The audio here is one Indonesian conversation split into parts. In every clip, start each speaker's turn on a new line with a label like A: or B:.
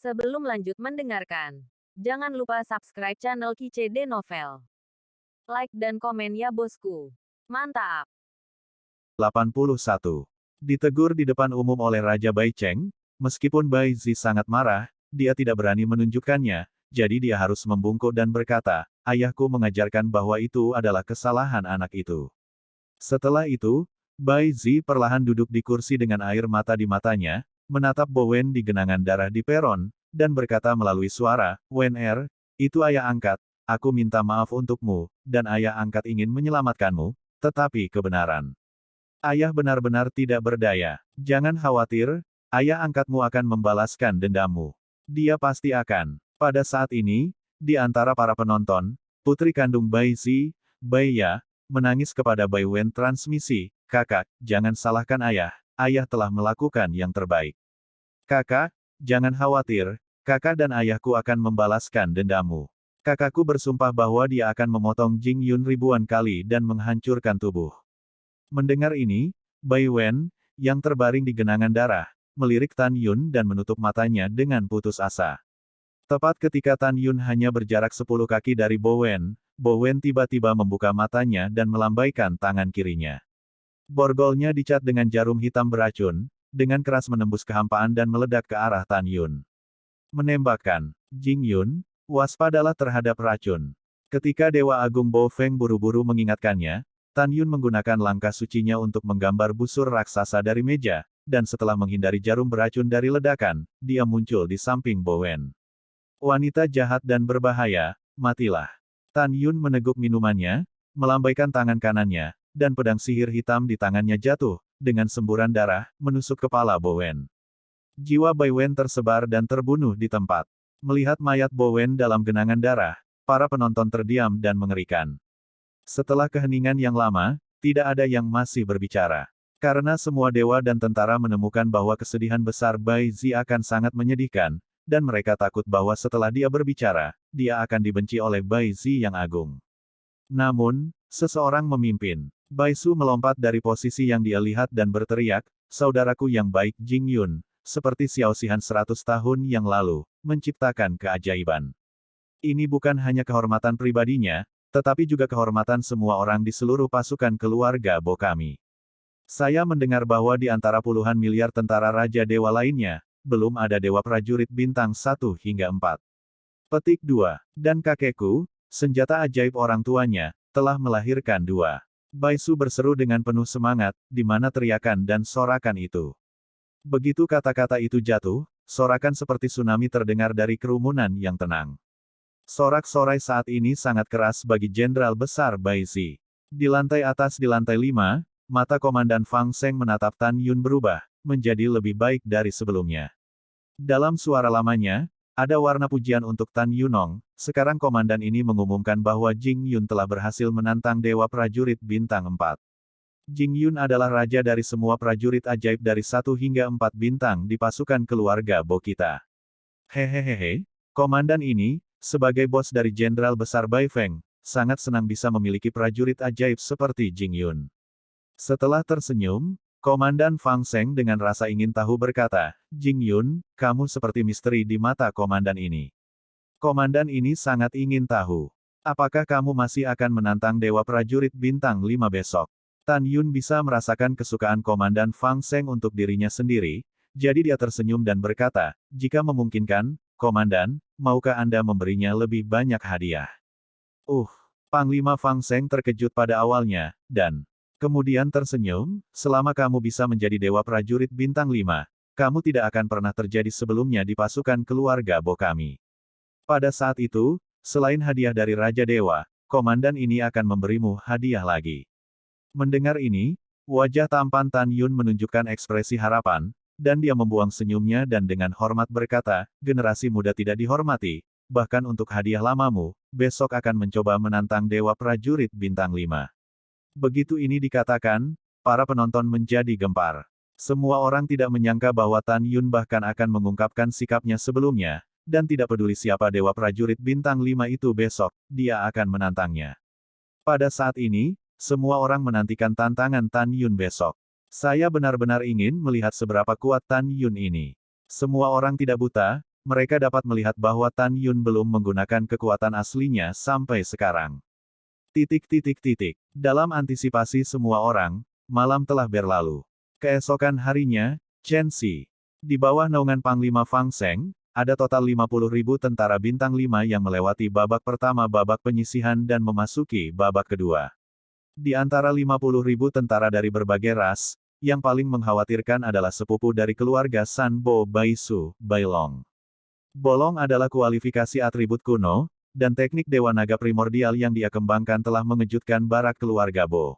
A: Sebelum lanjut mendengarkan, jangan lupa subscribe channel KCD Novel. Like dan komen ya bosku. Mantap.
B: 81. Ditegur di depan umum oleh Raja Bai Cheng, meskipun Bai Zi sangat marah, dia tidak berani menunjukkannya, jadi dia harus membungkuk dan berkata, ayahku mengajarkan bahwa itu adalah kesalahan anak itu. Setelah itu, Bai Zi perlahan duduk di kursi dengan air mata di matanya, menatap Bowen di genangan darah di peron, dan berkata melalui suara, Wen Er, itu ayah angkat, aku minta maaf untukmu, dan ayah angkat ingin menyelamatkanmu, tetapi kebenaran. Ayah benar-benar tidak berdaya. Jangan khawatir, ayah angkatmu akan membalaskan dendammu. Dia pasti akan. Pada saat ini, di antara para penonton, putri kandung Bai Zi, Bai Ya, menangis kepada Bai Wen transmisi, kakak, jangan salahkan ayah telah melakukan yang terbaik. Kakak, jangan khawatir, kakak dan ayahku akan membalaskan dendammu. Kakakku bersumpah bahwa dia akan memotong Jing Yun ribuan kali dan menghancurkan tubuh. Mendengar ini, Bai Wen, yang terbaring di genangan darah, melirik Tan Yun dan menutup matanya dengan putus asa. Tepat ketika Tan Yun hanya berjarak 10 kaki dari Bo Wen tiba-tiba membuka matanya dan melambaikan tangan kirinya. Borgolnya dicat dengan jarum hitam beracun, dengan keras menembus kehampaan dan meledak ke arah Tan Yun. Menembakkan, Jing Yun, waspadalah terhadap racun. Ketika Dewa Agung Bo Feng buru-buru mengingatkannya, Tan Yun menggunakan langkah sucinya untuk menggambar busur raksasa dari meja, dan setelah menghindari jarum beracun dari ledakan, dia muncul di samping Bo Wen. Wanita jahat dan berbahaya, matilah. Tan Yun meneguk minumannya, melambaikan tangan kanannya, dan pedang sihir hitam di tangannya jatuh, dengan semburan darah, menusuk kepala Bo Wen. Jiwa Bai Wen tersebar dan terbunuh di tempat. Melihat mayat Bo Wen dalam genangan darah, para penonton terdiam dan mengerikan. Setelah keheningan yang lama, tidak ada yang masih berbicara. Karena semua dewa dan tentara menemukan bahwa kesedihan besar Bai Zi akan sangat menyedihkan, dan mereka takut bahwa setelah dia berbicara, dia akan dibenci oleh Bai Zi yang agung. Namun, seseorang memimpin. Bai Su melompat dari posisi yang dia lihat dan berteriak, saudaraku yang baik Jing Yun, seperti Xiao Xihan 100 tahun yang lalu, menciptakan keajaiban. Ini bukan hanya kehormatan pribadinya, tetapi juga kehormatan semua orang di seluruh pasukan keluarga Bo kami. Saya mendengar bahwa di antara puluhan miliar tentara Raja Dewa lainnya, belum ada dewa prajurit bintang 1 hingga 4. Petik 2. Dan kakekku, senjata ajaib orang tuanya, telah melahirkan 2. Bai Su berseru dengan penuh semangat, di mana teriakan dan sorakan itu. Begitu kata-kata itu jatuh, sorakan seperti tsunami terdengar dari kerumunan yang tenang. Sorak-sorai saat ini sangat keras bagi Jenderal Besar Bai Zi. Di lantai atas di lantai 5, mata Komandan Fang Seng menatap Tan Yun berubah, menjadi lebih baik dari sebelumnya. Dalam suara lamanya, ada warna pujian untuk Tan Yunong. Sekarang komandan ini mengumumkan bahwa Jing Yun telah berhasil menantang Dewa Prajurit Bintang 4. Jing Yun adalah raja dari semua prajurit ajaib dari 1 hingga 4 bintang di pasukan keluarga Bo kita. Hehehehe, komandan ini, sebagai bos dari Jenderal Besar Bai Feng, sangat senang bisa memiliki prajurit ajaib seperti Jing Yun. Setelah tersenyum, Komandan Fang Seng dengan rasa ingin tahu berkata, Jing Yun, kamu seperti misteri di mata komandan ini. Komandan ini sangat ingin tahu. Apakah kamu masih akan menantang Dewa Prajurit Bintang 5 besok? Tan Yun bisa merasakan kesukaan Komandan Fang Seng untuk dirinya sendiri, jadi dia tersenyum dan berkata, jika memungkinkan, Komandan, maukah Anda memberinya lebih banyak hadiah? Panglima Fang Seng terkejut pada awalnya, dan kemudian tersenyum, selama kamu bisa menjadi Dewa Prajurit Bintang 5, kamu tidak akan pernah terjadi sebelumnya di pasukan keluarga Bo kami. Pada saat itu, selain hadiah dari Raja Dewa, komandan ini akan memberimu hadiah lagi. Mendengar ini, wajah tampan Tan Yun menunjukkan ekspresi harapan, dan dia membuang senyumnya dan dengan hormat berkata, generasi muda tidak dihormati, bahkan untuk hadiah lamamu, besok akan mencoba menantang Dewa Prajurit Bintang 5. Begitu ini dikatakan, para penonton menjadi gempar. Semua orang tidak menyangka bahwa Tan Yun bahkan akan mengungkapkan sikapnya sebelumnya, dan tidak peduli siapa Dewa Prajurit Bintang 5 itu besok, dia akan menantangnya. Pada saat ini, semua orang menantikan tantangan Tan Yun besok. Saya benar-benar ingin melihat seberapa kuat Tan Yun ini. Semua orang tidak buta, mereka dapat melihat bahwa Tan Yun belum menggunakan kekuatan aslinya sampai sekarang. Dalam antisipasi semua orang, malam telah berlalu. Keesokan harinya, Chen Xi. Di bawah naungan Panglima Fang Seng, ada total 50.000 tentara bintang 5 yang melewati babak pertama babak penyisihan dan memasuki babak kedua. Di antara 50.000 tentara dari berbagai ras, yang paling mengkhawatirkan adalah sepupu dari keluarga San Bo Baisu, Bailong. Bolong adalah kualifikasi atribut kuno, dan teknik Dewa Naga primordial yang dia kembangkan telah mengejutkan barak keluarga Bo.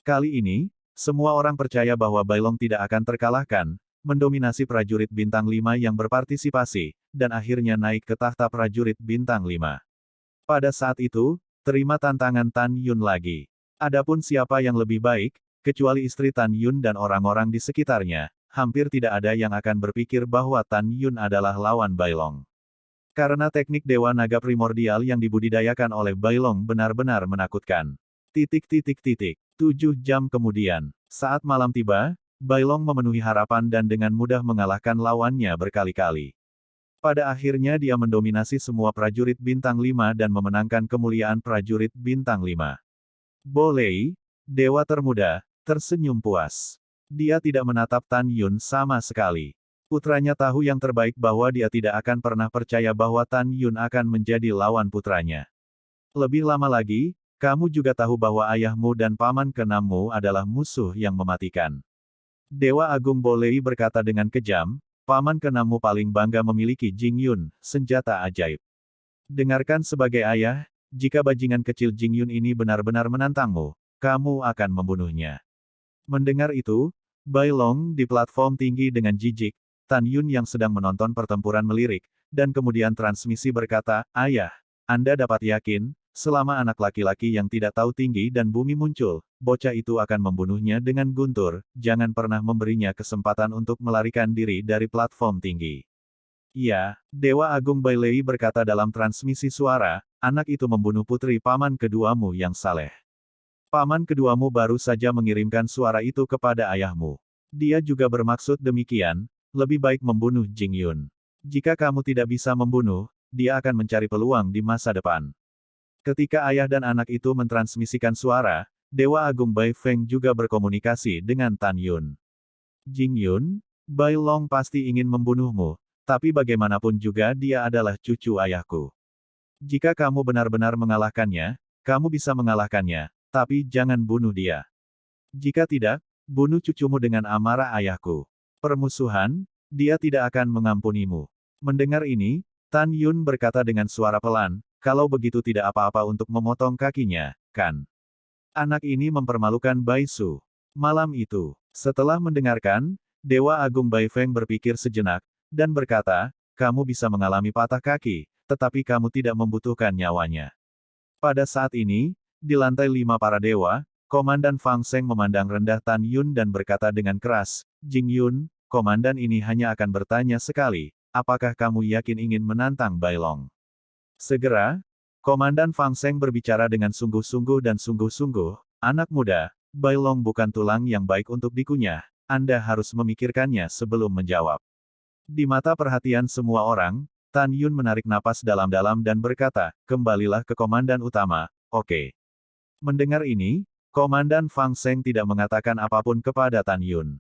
B: Kali ini, semua orang percaya bahwa Bailong tidak akan terkalahkan, mendominasi prajurit bintang 5 yang berpartisipasi, dan akhirnya naik ke tahta prajurit bintang 5. Pada saat itu, terima tantangan Tan Yun lagi. Adapun siapa yang lebih baik, kecuali istri Tan Yun dan orang-orang di sekitarnya, hampir tidak ada yang akan berpikir bahwa Tan Yun adalah lawan Bailong. Karena teknik Dewa Naga primordial yang dibudidayakan oleh Bailong benar-benar menakutkan. 7 jam kemudian, saat malam tiba, Bailong memenuhi harapan dan dengan mudah mengalahkan lawannya berkali-kali. Pada akhirnya dia mendominasi semua prajurit bintang 5 dan memenangkan kemuliaan prajurit bintang 5. Bo Lei, dewa termuda, tersenyum puas. Dia tidak menatap Tan Yun sama sekali. Putranya tahu yang terbaik bahwa dia tidak akan pernah percaya bahwa Tan Yun akan menjadi lawan putranya. Lebih lama lagi, kamu juga tahu bahwa ayahmu dan paman keenammu adalah musuh yang mematikan. Dewa Agung Bo Lei berkata dengan kejam, paman keenammu paling bangga memiliki Jing Yun, senjata ajaib. Dengarkan sebagai ayah, jika bajingan kecil Jing Yun ini benar-benar menantangmu, kamu akan membunuhnya. Mendengar itu, Bailong di platform tinggi dengan jijik, Tan Yun yang sedang menonton pertempuran melirik, dan kemudian transmisi berkata, ayah, Anda dapat yakin, selama anak laki-laki yang tidak tahu tinggi dan bumi muncul, bocah itu akan membunuhnya dengan guntur, jangan pernah memberinya kesempatan untuk melarikan diri dari platform tinggi. Iya, Dewa Agung Bai Lei berkata dalam transmisi suara, anak itu membunuh putri paman keduamu yang saleh. Paman keduamu baru saja mengirimkan suara itu kepada ayahmu. Dia juga bermaksud demikian, lebih baik membunuh Jing Yun. Jika kamu tidak bisa membunuh, dia akan mencari peluang di masa depan. Ketika ayah dan anak itu mentransmisikan suara, Dewa Agung Bai Feng juga berkomunikasi dengan Tan Yun. Jing Yun, Bai Long pasti ingin membunuhmu, tapi bagaimanapun juga dia adalah cucu ayahku. Jika kamu benar-benar mengalahkannya, kamu bisa mengalahkannya, tapi jangan bunuh dia. Jika tidak, bunuh cucumu dengan amarah ayahku. Permusuhan, dia tidak akan mengampunimu. Mendengar ini, Tan Yun berkata dengan suara pelan, kalau begitu tidak apa-apa untuk memotong kakinya, kan? Anak ini mempermalukan Bai Su. Malam itu, setelah mendengarkan, Dewa Agung Bai Feng berpikir sejenak, dan berkata, kamu bisa mengalami patah kaki, tetapi kamu tidak membutuhkan nyawanya. Pada saat ini, di lantai 5 para dewa, Komandan Fang Seng memandang rendah Tan Yun dan berkata dengan keras, Jing Yun, komandan ini hanya akan bertanya sekali, apakah kamu yakin ingin menantang Bailong? Segera, Komandan Fang Seng berbicara dengan sungguh-sungguh dan sungguh-sungguh, anak muda, Bailong bukan tulang yang baik untuk dikunyah, Anda harus memikirkannya sebelum menjawab. Di mata perhatian semua orang, Tan Yun menarik napas dalam-dalam dan berkata, kembalilah ke komandan utama, oke. Mendengar ini, Komandan Fang Seng tidak mengatakan apapun kepada Tan Yun.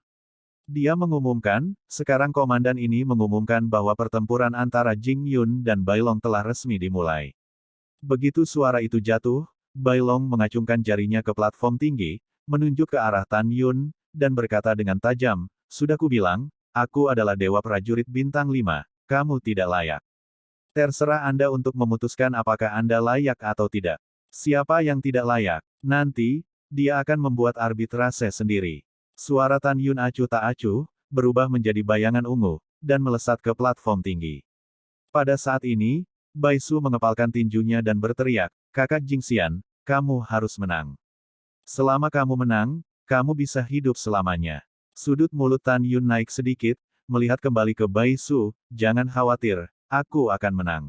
B: Dia mengumumkan, sekarang komandan ini mengumumkan bahwa pertempuran antara Jing Yun dan Bailong telah resmi dimulai. Begitu suara itu jatuh, Bailong mengacungkan jarinya ke platform tinggi, menunjuk ke arah Tan Yun, dan berkata dengan tajam, sudah kubilang, aku adalah dewa prajurit bintang 5, kamu tidak layak. Terserah Anda untuk memutuskan apakah Anda layak atau tidak. Siapa yang tidak layak, nanti, dia akan membuat arbitrase sendiri. Suara Tan Yun acuh tak acuh, berubah menjadi bayangan ungu, dan melesat ke platform tinggi. Pada saat ini, Bai Su mengepalkan tinjunya dan berteriak, kakak Jingxian, kamu harus menang. Selama kamu menang, kamu bisa hidup selamanya. Sudut mulut Tan Yun naik sedikit, melihat kembali ke Bai Su, jangan khawatir, aku akan menang.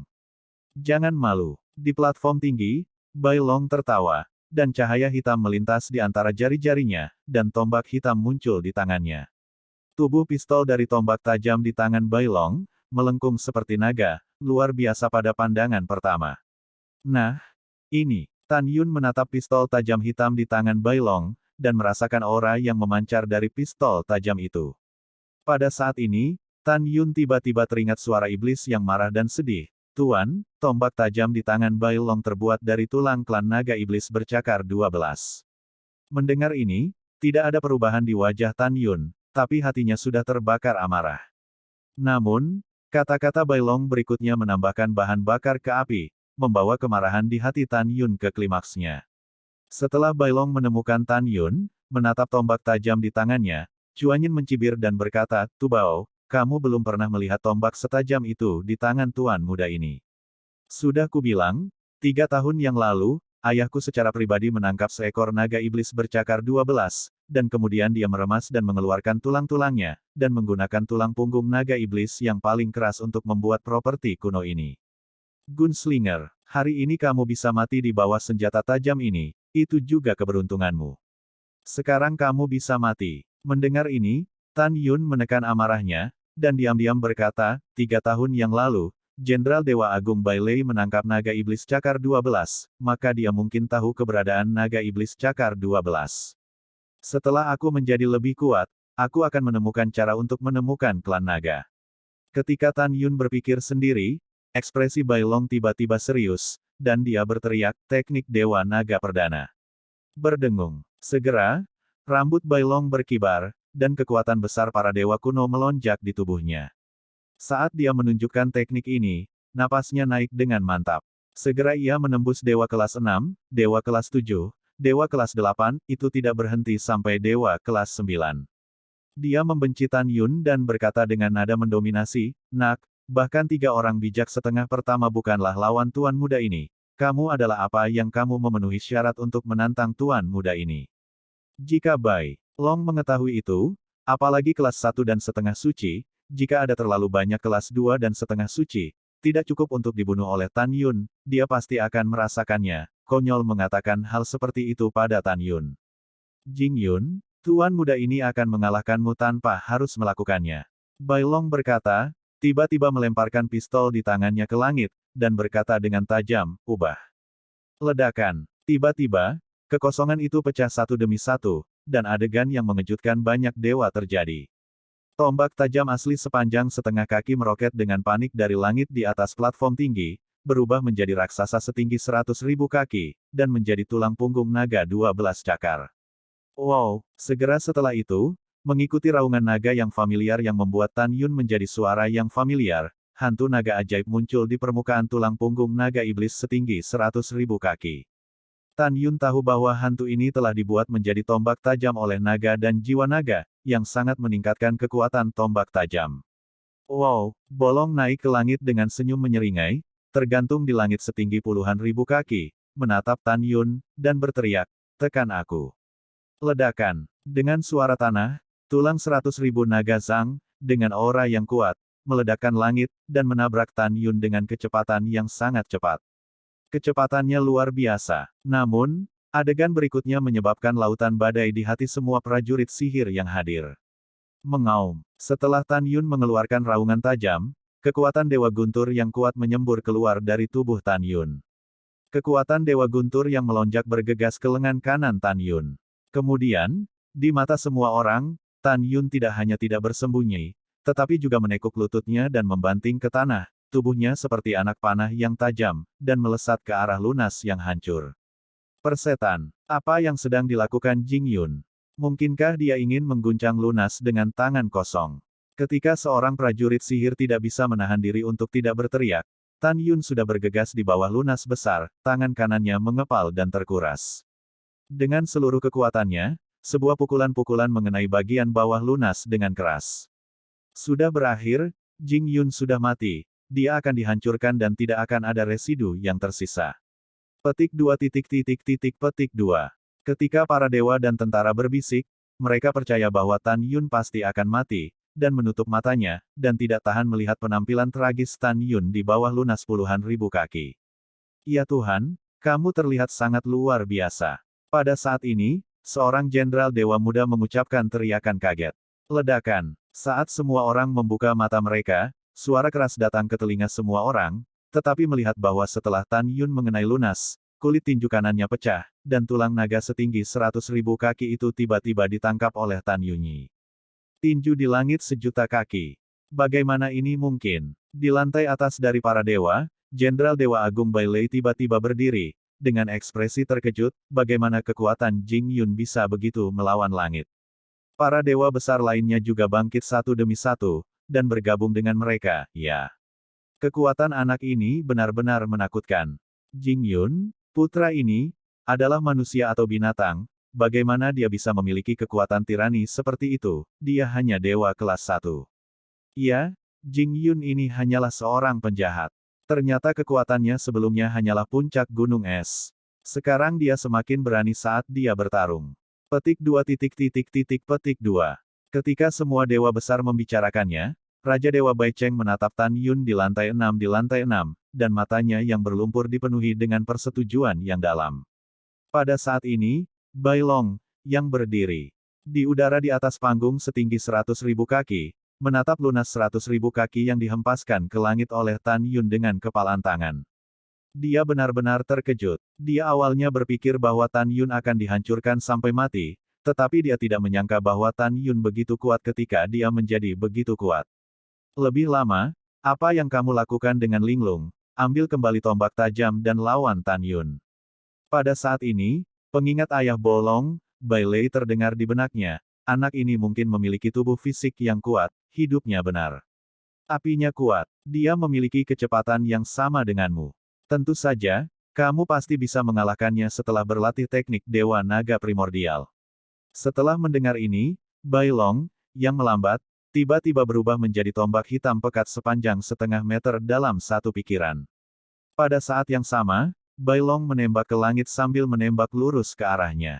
B: Jangan malu. Di platform tinggi, Bai Long tertawa, dan cahaya hitam melintas di antara jari-jarinya, dan tombak hitam muncul di tangannya. Tubuh pistol dari tombak tajam di tangan Bai Long, melengkung seperti naga, luar biasa pada pandangan pertama. Nah, ini. Tan Yun menatap pistol tajam hitam di tangan Bai Long, dan merasakan aura yang memancar dari pistol tajam itu. Pada saat ini, Tan Yun tiba-tiba teringat suara iblis yang marah dan sedih. Tuan, tombak tajam di tangan Bai Long terbuat dari tulang klan naga iblis bercakar 12. Mendengar ini, tidak ada perubahan di wajah Tan Yun, tapi hatinya sudah terbakar amarah. Namun, kata-kata Bai Long berikutnya menambahkan bahan bakar ke api, membawa kemarahan di hati Tan Yun ke klimaksnya. Setelah Bai Long menemukan Tan Yun, menatap tombak tajam di tangannya, Chuanyin mencibir dan berkata, "Tubao, kamu belum pernah melihat tombak setajam itu di tangan tuan muda ini. Sudah kubilang, 3 tahun yang lalu, ayahku secara pribadi menangkap seekor naga iblis bercakar 12, dan kemudian dia meremas dan mengeluarkan tulang-tulangnya, dan menggunakan tulang punggung naga iblis yang paling keras untuk membuat properti kuno ini. Gunslinger, hari ini kamu bisa mati di bawah senjata tajam ini, itu juga keberuntunganmu. Sekarang kamu bisa mati." Mendengar ini, Tan Yun menekan amarahnya, dan diam-diam berkata, 3 tahun yang lalu, Jenderal Dewa Agung Bai Lei menangkap naga iblis cakar 12, maka dia mungkin tahu keberadaan naga iblis cakar 12. Setelah aku menjadi lebih kuat, aku akan menemukan cara untuk menemukan klan naga. Ketika Tan Yun berpikir sendiri, ekspresi Bai Long tiba-tiba serius, dan dia berteriak, teknik Dewa Naga Perdana. Berdengung. Segera, rambut Bai Long berkibar, dan kekuatan besar para dewa kuno melonjak di tubuhnya. Saat dia menunjukkan teknik ini, napasnya naik dengan mantap. Segera ia menembus dewa kelas 6, dewa kelas 7, dewa kelas 8, itu tidak berhenti sampai dewa kelas 9. Dia membenci Tan Yun dan berkata dengan nada mendominasi, "Nak, bahkan 3 orang bijak setengah pertama bukanlah lawan tuan muda ini. Kamu adalah apa yang kamu memenuhi syarat untuk menantang tuan muda ini?" Jika Bai Long mengetahui itu, apalagi kelas 1 dan setengah suci, jika ada terlalu banyak kelas 2 dan setengah suci, tidak cukup untuk dibunuh oleh Tan Yun, dia pasti akan merasakannya. Konyol mengatakan hal seperti itu pada Tan Yun. "Jing Yun, tuan muda ini akan mengalahkanmu tanpa harus melakukannya." Bai Long berkata, tiba-tiba melemparkan pistol di tangannya ke langit, dan berkata dengan tajam, "Ubah." Ledakan. Tiba-tiba, kekosongan itu pecah satu demi satu, dan adegan yang mengejutkan banyak dewa terjadi. Tombak tajam asli sepanjang setengah kaki meroket dengan panik dari langit di atas platform tinggi, berubah menjadi raksasa setinggi 100.000 kaki, dan menjadi tulang punggung naga 12 cakar. Wow, segera setelah itu, mengikuti raungan naga yang familiar yang membuat Tan Yun menjadi suara yang familiar, hantu naga ajaib muncul di permukaan tulang punggung naga iblis setinggi 100.000 kaki. Tan Yun tahu bahwa hantu ini telah dibuat menjadi tombak tajam oleh naga dan jiwa naga, yang sangat meningkatkan kekuatan tombak tajam. Wow, bolong naik ke langit dengan senyum menyeringai, tergantung di langit setinggi puluhan ribu kaki, menatap Tan Yun, dan berteriak, "Tekan aku." Ledakan. Dengan suara tanah, tulang 100.000 naga Zhang, dengan aura yang kuat, meledakkan langit, dan menabrak Tan Yun dengan kecepatan yang sangat cepat. Kecepatannya luar biasa. Namun, adegan berikutnya menyebabkan lautan badai di hati semua prajurit sihir yang hadir. Mengaum. Setelah Tan Yun mengeluarkan raungan tajam, kekuatan Dewa Guntur yang kuat menyembur keluar dari tubuh Tan Yun. Kekuatan Dewa Guntur yang melonjak bergegas ke lengan kanan Tan Yun. Kemudian, di mata semua orang, Tan Yun tidak hanya tidak bersembunyi, tetapi juga menekuk lututnya dan membanting ke tanah, tubuhnya seperti anak panah yang tajam, dan melesat ke arah lunas yang hancur. Persetan. Apa yang sedang dilakukan Jing Yun? Mungkinkah dia ingin mengguncang lunas dengan tangan kosong? Ketika seorang prajurit sihir tidak bisa menahan diri untuk tidak berteriak, Tan Yun sudah bergegas di bawah lunas besar, tangan kanannya mengepal dan terkuras. Dengan seluruh kekuatannya, sebuah pukulan-pukulan mengenai bagian bawah lunas dengan keras. Sudah berakhir, Jing Yun sudah mati. Dia akan dihancurkan dan tidak akan ada residu yang tersisa. Petik 2. Petik 2. Ketika para dewa dan tentara berbisik, mereka percaya bahwa Tan Yun pasti akan mati, dan menutup matanya, dan tidak tahan melihat penampilan tragis Tan Yun di bawah lunas puluhan ribu kaki. Ya Tuhan, kamu terlihat sangat luar biasa. Pada saat ini, seorang jenderal dewa muda mengucapkan teriakan kaget. Ledakan. Saat semua orang membuka mata mereka, suara keras datang ke telinga semua orang, tetapi melihat bahwa setelah Tan Yun mengenai lunas, kulit tinju kanannya pecah, dan tulang naga setinggi 100.000 kaki itu tiba-tiba ditangkap oleh Tan Yunyi. Tinju di langit sejuta kaki. Bagaimana ini mungkin? Di lantai atas dari para dewa, Jenderal Dewa Agung Bai Lei tiba-tiba berdiri, dengan ekspresi terkejut, bagaimana kekuatan Jing Yun bisa begitu melawan langit. Para dewa besar lainnya juga bangkit satu demi satu, dan bergabung dengan mereka, ya. Kekuatan anak ini benar-benar menakutkan. Jing Yun, putra ini, adalah manusia atau binatang, bagaimana dia bisa memiliki kekuatan tirani seperti itu, dia hanya dewa kelas 1. Ya, Jing Yun ini hanyalah seorang penjahat. Ternyata kekuatannya sebelumnya hanyalah puncak gunung es. Sekarang dia semakin berani saat dia bertarung. Petik 2. Petik 2. Ketika semua dewa besar membicarakannya, Raja Dewa Bai Cheng menatap Tan Yun di lantai 6, dan matanya yang berlumpur dipenuhi dengan persetujuan yang dalam. Pada saat ini, Bai Long, yang berdiri di udara di atas panggung setinggi 100.000 kaki, menatap lunas 100.000 kaki yang dihempaskan ke langit oleh Tan Yun dengan kepalan tangan. Dia benar-benar terkejut. Dia awalnya berpikir bahwa Tan Yun akan dihancurkan sampai mati, tetapi dia tidak menyangka bahwa Tan Yun begitu kuat ketika dia menjadi begitu kuat. Lebih lama, apa yang kamu lakukan dengan Linglung? Ambil kembali tombak tajam dan lawan Tan Yun. Pada saat ini, pengingat ayah Bolong, Bai Lei terdengar di benaknya. Anak ini mungkin memiliki tubuh fisik yang kuat, hidupnya benar. Apinya kuat, dia memiliki kecepatan yang sama denganmu. Tentu saja, kamu pasti bisa mengalahkannya setelah berlatih teknik Dewa Naga Primordial. Setelah mendengar ini, Bai Long, yang melambat, tiba-tiba berubah menjadi tombak hitam pekat sepanjang setengah meter dalam satu pikiran. Pada saat yang sama, Bai Long menembak ke langit sambil menembak lurus ke arahnya.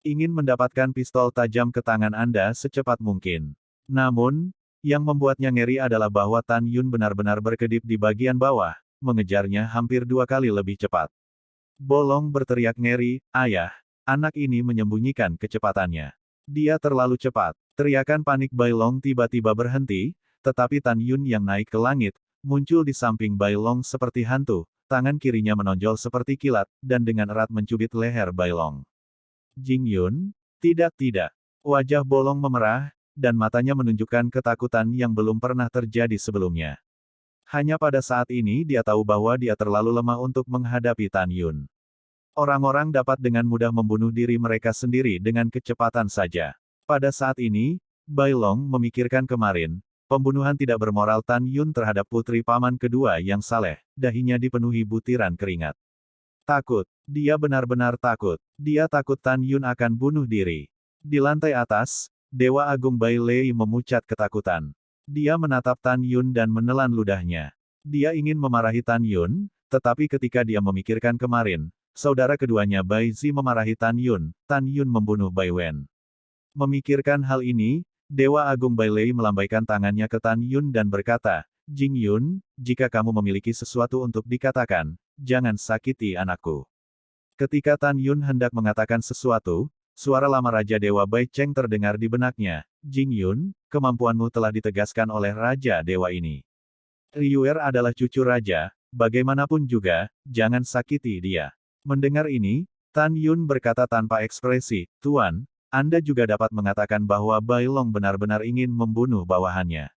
B: Ingin mendapatkan pistol tajam ke tangan Anda secepat mungkin. Namun, yang membuatnya ngeri adalah bahwa Tan Yun benar-benar berkedip di bagian bawah, mengejarnya hampir 2 kali lebih cepat. Bolong berteriak ngeri, "Ayah!" Anak ini menyembunyikan kecepatannya. Dia terlalu cepat. Teriakan panik Bai Long tiba-tiba berhenti, tetapi Tan Yun yang naik ke langit, muncul di samping Bai Long seperti hantu, tangan kirinya menonjol seperti kilat, dan dengan erat mencubit leher Bai Long. Jing Yun? Tidak. Wajah Bolong memerah, dan matanya menunjukkan ketakutan yang belum pernah terjadi sebelumnya. Hanya pada saat ini dia tahu bahwa dia terlalu lemah untuk menghadapi Tan Yun. Orang-orang dapat dengan mudah membunuh diri mereka sendiri dengan kecepatan saja. Pada saat ini, Bai Long memikirkan kemarin, pembunuhan tidak bermoral Tan Yun terhadap putri paman kedua yang saleh, dahinya dipenuhi butiran keringat. Takut. Dia benar-benar takut. Dia takut Tan Yun akan bunuh diri. Di lantai atas, Dewa Agung Bai Lei memucat ketakutan. Dia menatap Tan Yun dan menelan ludahnya. Dia ingin memarahi Tan Yun, tetapi ketika dia memikirkan kemarin, saudara keduanya Bai Zi memarahi Tan Yun membunuh Bai Wen. Memikirkan hal ini, Dewa Agung Bai Lei melambaikan tangannya ke Tan Yun dan berkata, "Jing Yun, jika kamu memiliki sesuatu untuk dikatakan, jangan sakiti anakku." Ketika Tan Yun hendak mengatakan sesuatu, suara lama Raja Dewa Bai Cheng terdengar di benaknya. "Jing Yun, kemampuanmu telah ditegaskan oleh Raja Dewa ini. Ryuer adalah cucu Raja, bagaimanapun juga, jangan sakiti dia." Mendengar ini, Tan Yun berkata tanpa ekspresi, "Tuan, Anda juga dapat mengatakan bahwa Bai Long benar-benar ingin membunuh bawahannya.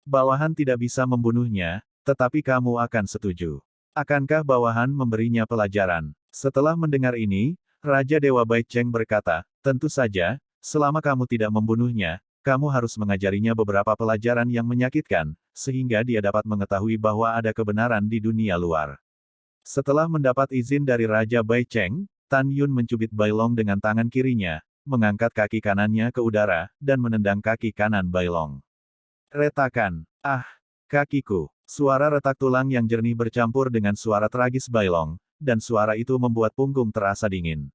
B: Bawahan tidak bisa membunuhnya, tetapi kamu akan setuju. Akankah bawahan memberinya pelajaran?" Setelah mendengar ini, Raja Dewa Bai Cheng berkata, "Tentu saja, selama kamu tidak membunuhnya, kamu harus mengajarinya beberapa pelajaran yang menyakitkan, sehingga dia dapat mengetahui bahwa ada kebenaran di dunia luar." Setelah mendapat izin dari Raja Bai Cheng, Tan Yun mencubit Bai Long dengan tangan kirinya, mengangkat kaki kanannya ke udara, dan menendang kaki kanan Bai Long. Retakan. "Ah, kakiku." Suara retak tulang yang jernih bercampur dengan suara tragis Bai Long, dan suara itu membuat punggung terasa dingin.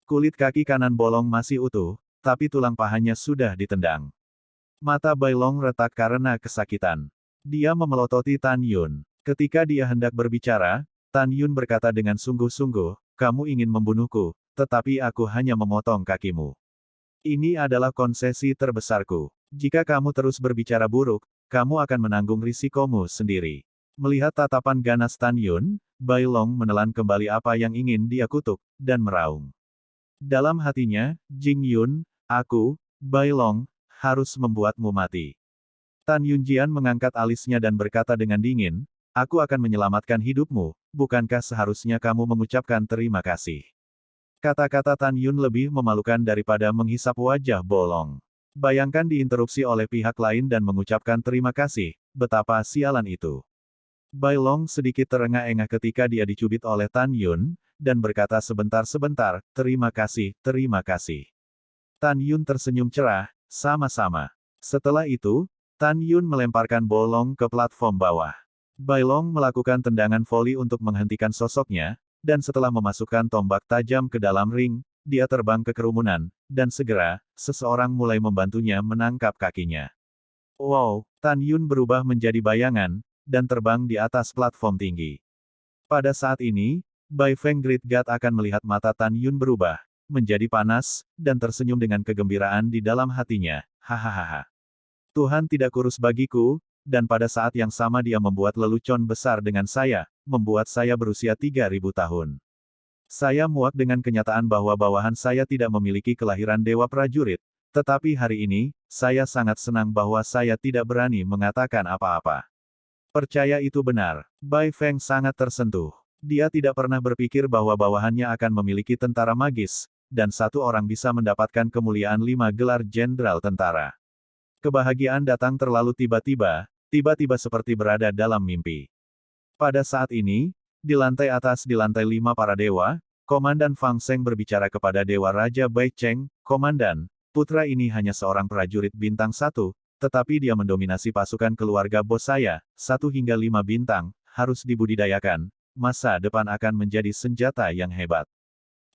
B: Kulit kaki kanan bolong masih utuh, tapi tulang pahanya sudah ditendang. Mata Bai Long retak karena kesakitan. Dia memelototi Tan Yun. Ketika dia hendak berbicara, Tan Yun berkata dengan sungguh-sungguh, "Kamu ingin membunuhku, tetapi aku hanya memotong kakimu. Ini adalah konsesi terbesarku. Jika kamu terus berbicara buruk, kamu akan menanggung risikomu sendiri. Melihat tatapan ganas Tan Yun, Bai Long menelan kembali apa yang ingin dia kutuk, dan meraung. Dalam hatinya, Jing Yun, aku, Bai Long, harus membuatmu mati. Tan Yunjian mengangkat alisnya dan berkata dengan dingin, aku akan menyelamatkan hidupmu, bukankah seharusnya kamu mengucapkan terima kasih? Kata-kata Tan Yun lebih memalukan daripada menghisap wajah bolong. Bayangkan diinterupsi oleh pihak lain dan mengucapkan terima kasih, betapa sialan itu. Bai Long sedikit terengah-engah ketika dia dicubit oleh Tan Yun, dan berkata sebentar-sebentar, terima kasih, terima kasih. Tan Yun tersenyum cerah, sama-sama. Setelah itu, Tan Yun melemparkan bolong ke platform bawah. Bai Long melakukan tendangan voli untuk menghentikan sosoknya, dan setelah memasukkan tombak tajam ke dalam ring, dia terbang ke kerumunan, dan segera, seseorang mulai membantunya menangkap kakinya. Wow, Tan Yun berubah menjadi bayangan, dan terbang di atas platform tinggi. Pada saat ini, Bai Feng Great God akan melihat mata Tan Yun berubah, menjadi panas, dan tersenyum dengan kegembiraan di dalam hatinya, hahaha. Tuhan tidak kurus bagiku, dan pada saat yang sama dia membuat lelucon besar dengan saya, membuat saya berusia 3000 tahun. Saya muak dengan kenyataan bahwa bawahan saya tidak memiliki kelahiran dewa prajurit, tetapi hari ini, saya sangat senang bahwa saya tidak berani mengatakan apa-apa. Percaya itu benar. Bai Feng sangat tersentuh. Dia tidak pernah berpikir bahwa bawahannya akan memiliki tentara magis, dan satu orang bisa mendapatkan kemuliaan 5 gelar jenderal tentara. Kebahagiaan datang terlalu tiba-tiba, tiba-tiba seperti berada dalam mimpi. Pada saat ini, di lantai atas di lantai 5 para dewa, Komandan Fang Seng berbicara kepada Dewa Raja Bai Cheng, Komandan, putra ini hanya seorang prajurit bintang 1, tetapi dia mendominasi pasukan keluarga bos saya, 1 hingga 5 bintang, harus dibudidayakan, masa depan akan menjadi senjata yang hebat.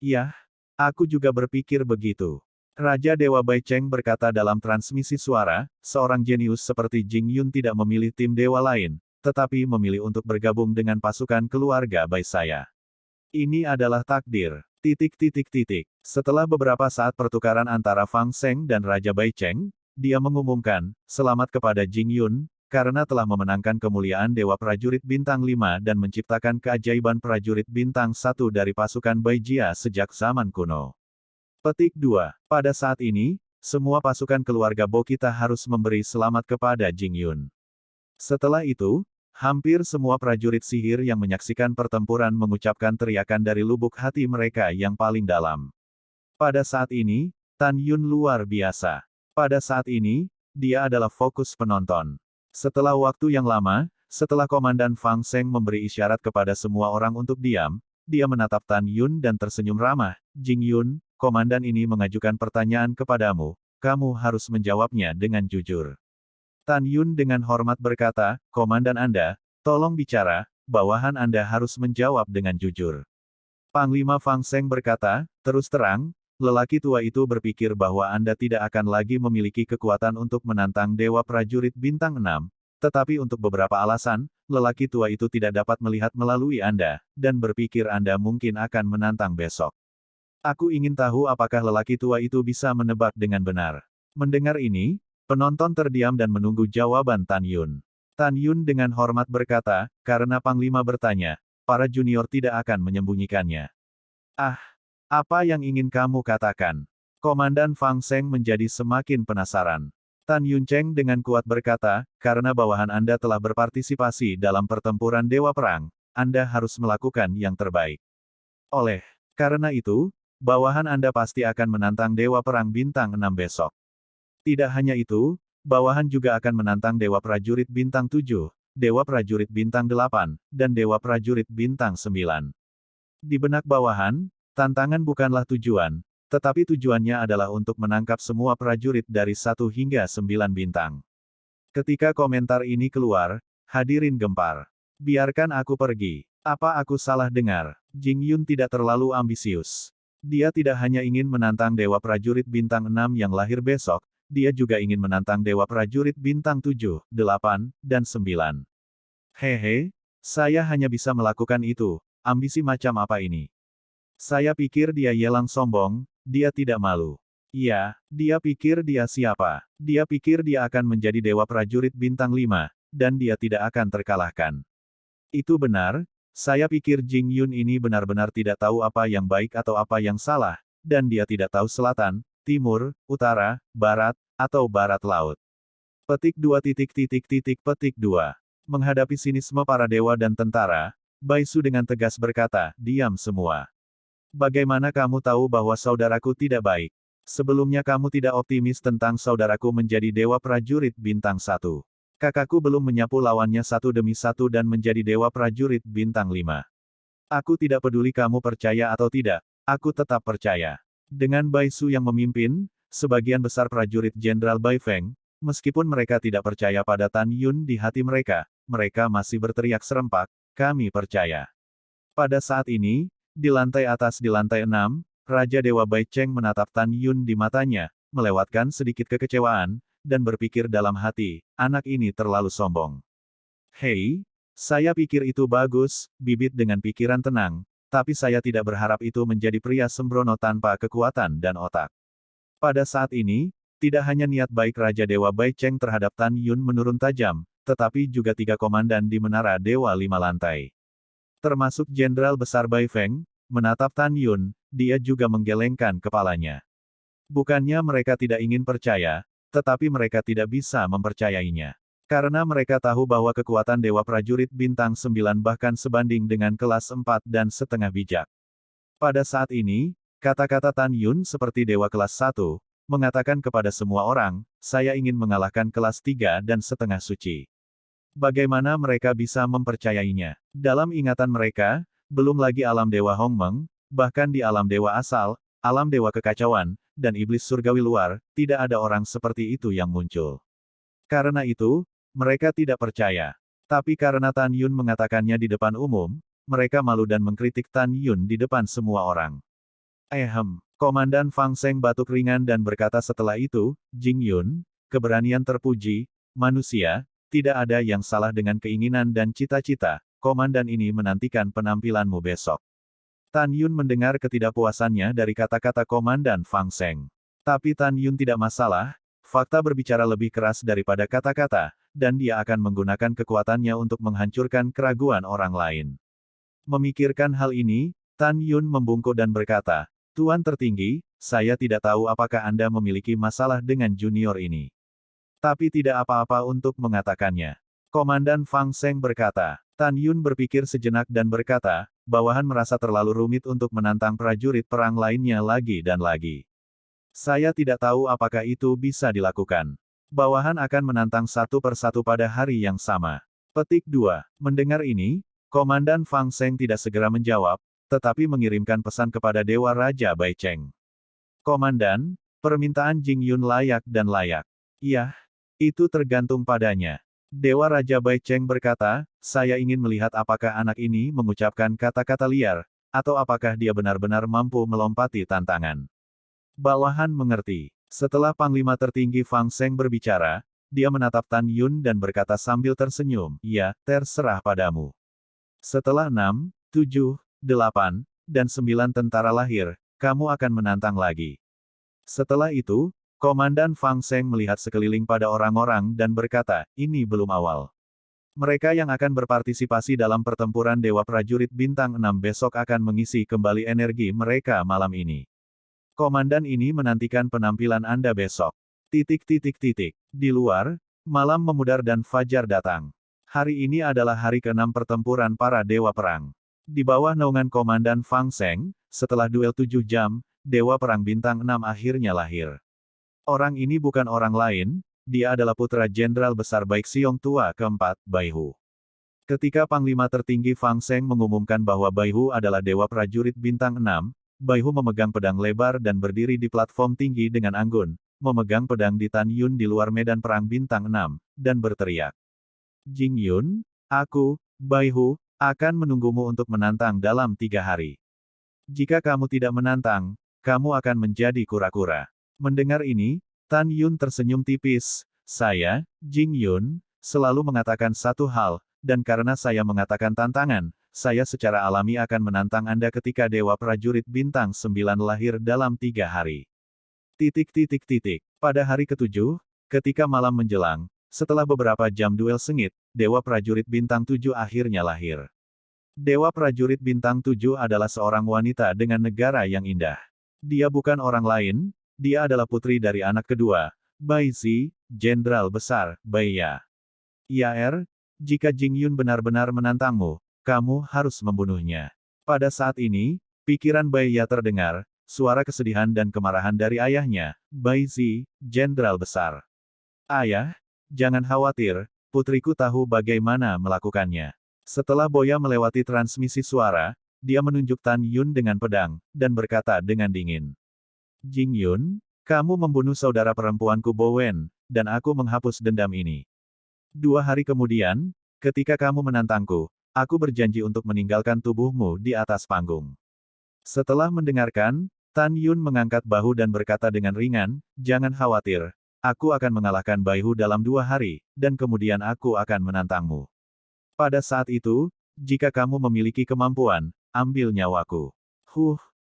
B: Iya, aku juga berpikir begitu. Raja Dewa Bai Cheng berkata dalam transmisi suara, seorang jenius seperti Jing Yun tidak memilih tim dewa lain, tetapi memilih untuk bergabung dengan pasukan keluarga Bai saya. Ini adalah takdir. Setelah beberapa saat pertukaran antara Fang Seng dan Raja Bai Cheng, dia mengumumkan, selamat kepada Jing Yun, karena telah memenangkan kemuliaan Dewa Prajurit Bintang 5 dan menciptakan keajaiban Prajurit Bintang 1 dari pasukan Bai Jia sejak zaman kuno. Petik 2. Pada saat ini, semua pasukan keluarga Bo kita harus memberi selamat kepada Jing Yun. Setelah itu, hampir semua prajurit sihir yang menyaksikan pertempuran mengucapkan teriakan dari lubuk hati mereka yang paling dalam. Pada saat ini, Tan Yun luar biasa. Pada saat ini, dia adalah fokus penonton. Setelah waktu yang lama, setelah Komandan Fang Seng memberi isyarat kepada semua orang untuk diam, dia menatap Tan Yun dan tersenyum ramah, Jing Yun, Komandan ini mengajukan pertanyaan kepadamu, kamu harus menjawabnya dengan jujur. Tan Yun dengan hormat berkata, Komandan Anda, tolong bicara, bawahan Anda harus menjawab dengan jujur. Panglima Fang Seng berkata, terus terang, lelaki tua itu berpikir bahwa Anda tidak akan lagi memiliki kekuatan untuk menantang Dewa Prajurit Bintang 6, tetapi untuk beberapa alasan, lelaki tua itu tidak dapat melihat melalui Anda, dan berpikir Anda mungkin akan menantang besok. Aku ingin tahu apakah lelaki tua itu bisa menebak dengan benar. Mendengar ini, penonton terdiam dan menunggu jawaban Tan Yun. Tan Yun dengan hormat berkata, karena Panglima bertanya, para junior tidak akan menyembunyikannya. Ah! Apa yang ingin kamu katakan? Komandan Fang Seng menjadi semakin penasaran. Tan Yun Cheng dengan kuat berkata, karena bawahan Anda telah berpartisipasi dalam pertempuran Dewa Perang, Anda harus melakukan yang terbaik. Oleh karena itu, bawahan Anda pasti akan menantang Dewa Perang Bintang 6 besok. Tidak hanya itu, bawahan juga akan menantang Dewa Prajurit Bintang 7, Dewa Prajurit Bintang 8, dan Dewa Prajurit Bintang 9. Di benak bawahan, tantangan bukanlah tujuan, tetapi tujuannya adalah untuk menangkap semua prajurit dari 1 hingga 9 bintang. Ketika komentar ini keluar, hadirin gempar. Biarkan aku pergi. Apa aku salah dengar? Jing Yun tidak terlalu ambisius. Dia tidak hanya ingin menantang Dewa Prajurit Bintang 6 yang lahir besok, dia juga ingin menantang Dewa Prajurit Bintang 7, 8, dan 9. Hehe, saya hanya bisa melakukan itu, ambisi macam apa ini? Saya pikir dia yelang sombong, dia tidak malu. Iya, dia pikir dia siapa. Dia pikir dia akan menjadi dewa prajurit bintang 5, dan dia tidak akan terkalahkan. Itu benar, saya pikir Jing Yun ini benar-benar tidak tahu apa yang baik atau apa yang salah, dan dia tidak tahu selatan, timur, utara, barat, atau barat laut. Petik 2. Menghadapi sinisme para dewa dan tentara, Bai Su dengan tegas berkata, diam semua. Bagaimana kamu tahu bahwa saudaraku tidak baik? Sebelumnya kamu tidak optimis tentang saudaraku menjadi dewa prajurit bintang 1. Kakakku belum menyapu lawannya satu demi satu dan menjadi dewa prajurit bintang 5. Aku tidak peduli kamu percaya atau tidak, aku tetap percaya. Dengan Bai Su yang memimpin, sebagian besar prajurit Jenderal Bai Feng, meskipun mereka tidak percaya pada Tan Yun di hati mereka, mereka masih berteriak serempak, kami percaya. Pada saat ini, di lantai atas di lantai 6, Raja Dewa Bai Cheng menatap Tan Yun di matanya, melewatkan sedikit kekecewaan, dan berpikir dalam hati, anak ini terlalu sombong. Hei, saya pikir itu bagus, bibit dengan pikiran tenang, tapi saya tidak berharap itu menjadi pria sembrono tanpa kekuatan dan otak. Pada saat ini, tidak hanya niat baik Raja Dewa Bai Cheng terhadap Tan Yun menurun tajam, tetapi juga 3 komandan di Menara Dewa 5 lantai. Termasuk Jenderal Besar Bai Feng, menatap Tan Yun, dia juga menggelengkan kepalanya. Bukannya mereka tidak ingin percaya, tetapi mereka tidak bisa mempercayainya. Karena mereka tahu bahwa kekuatan Dewa Prajurit Bintang 9 bahkan sebanding dengan kelas 4 dan setengah bijak. Pada saat ini, kata-kata Tan Yun seperti Dewa kelas 1, mengatakan kepada semua orang, saya ingin mengalahkan kelas 3 dan setengah suci. Bagaimana mereka bisa mempercayainya? Dalam ingatan mereka, belum lagi alam Dewa Hongmeng, bahkan di alam Dewa Asal, alam Dewa Kekacauan, dan Iblis Surgawi luar, tidak ada orang seperti itu yang muncul. Karena itu, mereka tidak percaya. Tapi karena Tan Yun mengatakannya di depan umum, mereka malu dan mengkritik Tan Yun di depan semua orang. Komandan Fang Seng batuk ringan dan berkata setelah itu, Jing Yun, keberanian terpuji, manusia, tidak ada yang salah dengan keinginan dan cita-cita, komandan ini menantikan penampilanmu besok. Tan Yun mendengar ketidakpuasannya dari kata-kata Komandan Fang Seng. Tapi Tan Yun tidak masalah, fakta berbicara lebih keras daripada kata-kata, dan dia akan menggunakan kekuatannya untuk menghancurkan keraguan orang lain. Memikirkan hal ini, Tan Yun membungkuk dan berkata, Tuan tertinggi, saya tidak tahu apakah Anda memiliki masalah dengan junior ini. Tapi tidak apa-apa untuk mengatakannya. Komandan Fang Seng berkata. Tan Yun berpikir sejenak dan berkata, bawahan merasa terlalu rumit untuk menantang prajurit perang lainnya lagi dan lagi. Saya tidak tahu apakah itu bisa dilakukan. Bawahan akan menantang satu persatu pada hari yang sama. Petik 2. Mendengar ini, Komandan Fang Seng tidak segera menjawab, tetapi mengirimkan pesan kepada Dewa Raja Bai Cheng. Komandan, permintaan Jing Yun layak dan layak. Iya, itu tergantung padanya. Dewa Raja Bai Cheng berkata, saya ingin melihat apakah anak ini mengucapkan kata-kata liar, atau apakah dia benar-benar mampu melompati tantangan. Bawahan mengerti. Setelah Panglima Tertinggi Fang Seng berbicara, dia menatap Tan Yun dan berkata sambil tersenyum, ya, terserah padamu. Setelah 6, 7, 8, dan 9 tentara lahir, kamu akan menantang lagi. Setelah itu, Komandan Fang Seng melihat sekeliling pada orang-orang dan berkata, ini belum awal. Mereka yang akan berpartisipasi dalam pertempuran Dewa Prajurit Bintang 6 besok akan mengisi kembali energi mereka malam ini. Komandan ini menantikan penampilan Anda besok. Di luar, malam memudar dan fajar datang. Hari ini adalah hari ke-6 pertempuran para Dewa Perang. Di bawah naungan Komandan Fang Seng, setelah duel 7 jam, Dewa Perang Bintang 6 akhirnya lahir. Orang ini bukan orang lain, dia adalah putra Jenderal Besar Baik Siong Tua keempat, Bai Hu. Ketika Panglima Tertinggi Fang Seng mengumumkan bahwa Bai Hu adalah Dewa Prajurit Bintang 6, Bai Hu memegang pedang lebar dan berdiri di platform tinggi dengan anggun, memegang pedang di Tan Yun di luar medan perang Bintang 6, dan berteriak. Jing Yun, aku, Bai Hu, akan menunggumu untuk menantang dalam 3 hari. Jika kamu tidak menantang, kamu akan menjadi kura-kura. Mendengar ini, Tan Yun tersenyum tipis. Saya, Jing Yun, selalu mengatakan satu hal, dan karena saya mengatakan tantangan, saya secara alami akan menantang Anda ketika Dewa Prajurit Bintang 9 lahir dalam 3 hari. Titik titik titik. Pada hari ketujuh, ketika malam menjelang, setelah beberapa jam duel sengit, Dewa Prajurit Bintang 7 akhirnya lahir. Dewa Prajurit Bintang 7 adalah seorang wanita dengan negara yang indah. Dia bukan orang lain, dia adalah putri dari anak kedua, Bai Zi, Jenderal Besar, Bai Ya. Ya, jika Jing Yun benar-benar menantangmu, kamu harus membunuhnya. Pada saat ini, pikiran Bai Ya terdengar, suara kesedihan dan kemarahan dari ayahnya, Bai Zi, Jenderal Besar. Ayah, jangan khawatir, putriku tahu bagaimana melakukannya. Setelah Boya melewati transmisi suara, dia menunjuk Tan Yun dengan pedang, dan berkata dengan dingin. Jing Yun, kamu membunuh saudara perempuanku Bowen, dan aku menghapus dendam ini. 2 hari kemudian, ketika kamu menantangku, aku berjanji untuk meninggalkan tubuhmu di atas panggung. Setelah mendengarkan, Tan Yun mengangkat bahu dan berkata dengan ringan, jangan khawatir, aku akan mengalahkan Baihu dalam 2 hari, dan kemudian aku akan menantangmu. Pada saat itu, jika kamu memiliki kemampuan, ambil nyawaku.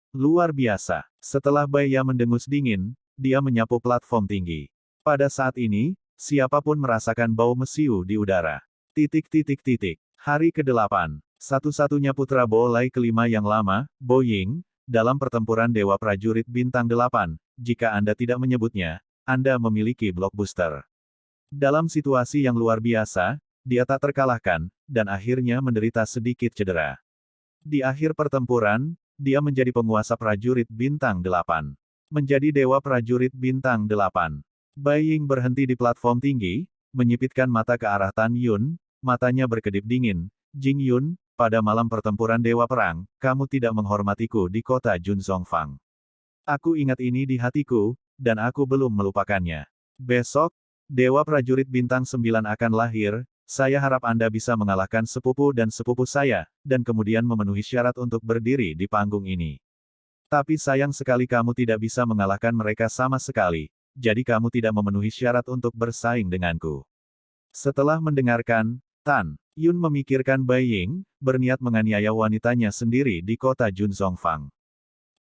B: Luar biasa. Setelah Bai Ya mendengus dingin, dia menyapu platform tinggi. Pada saat ini, siapapun merasakan bau mesiu di udara. Titik titik titik. Hari ke-8. Satu-satunya putra Bolai kelima yang lama, Bo Ying, dalam pertempuran Dewa Prajurit Bintang 8, jika Anda tidak menyebutnya, Anda memiliki blockbuster. Dalam situasi yang luar biasa, dia tak terkalahkan, dan akhirnya menderita sedikit cedera. Di akhir pertempuran, dia menjadi penguasa prajurit Bintang 8. Menjadi Dewa Prajurit Bintang 8. Bai Ying berhenti di platform tinggi, menyipitkan mata ke arah Tan Yun, matanya berkedip dingin. Jing Yun, pada malam pertempuran Dewa Perang, kamu tidak menghormatiku di kota Junzongfang. Aku ingat ini di hatiku, dan aku belum melupakannya. Besok, Dewa Prajurit Bintang 9 akan lahir, saya harap Anda bisa mengalahkan sepupu dan sepupu saya, dan kemudian memenuhi syarat untuk berdiri di panggung ini. Tapi sayang sekali kamu tidak bisa mengalahkan mereka sama sekali, jadi kamu tidak memenuhi syarat untuk bersaing denganku. Setelah mendengarkan, Tan Yun memikirkan Bai Ying, berniat menganiaya wanitanya sendiri di kota Junzongfang.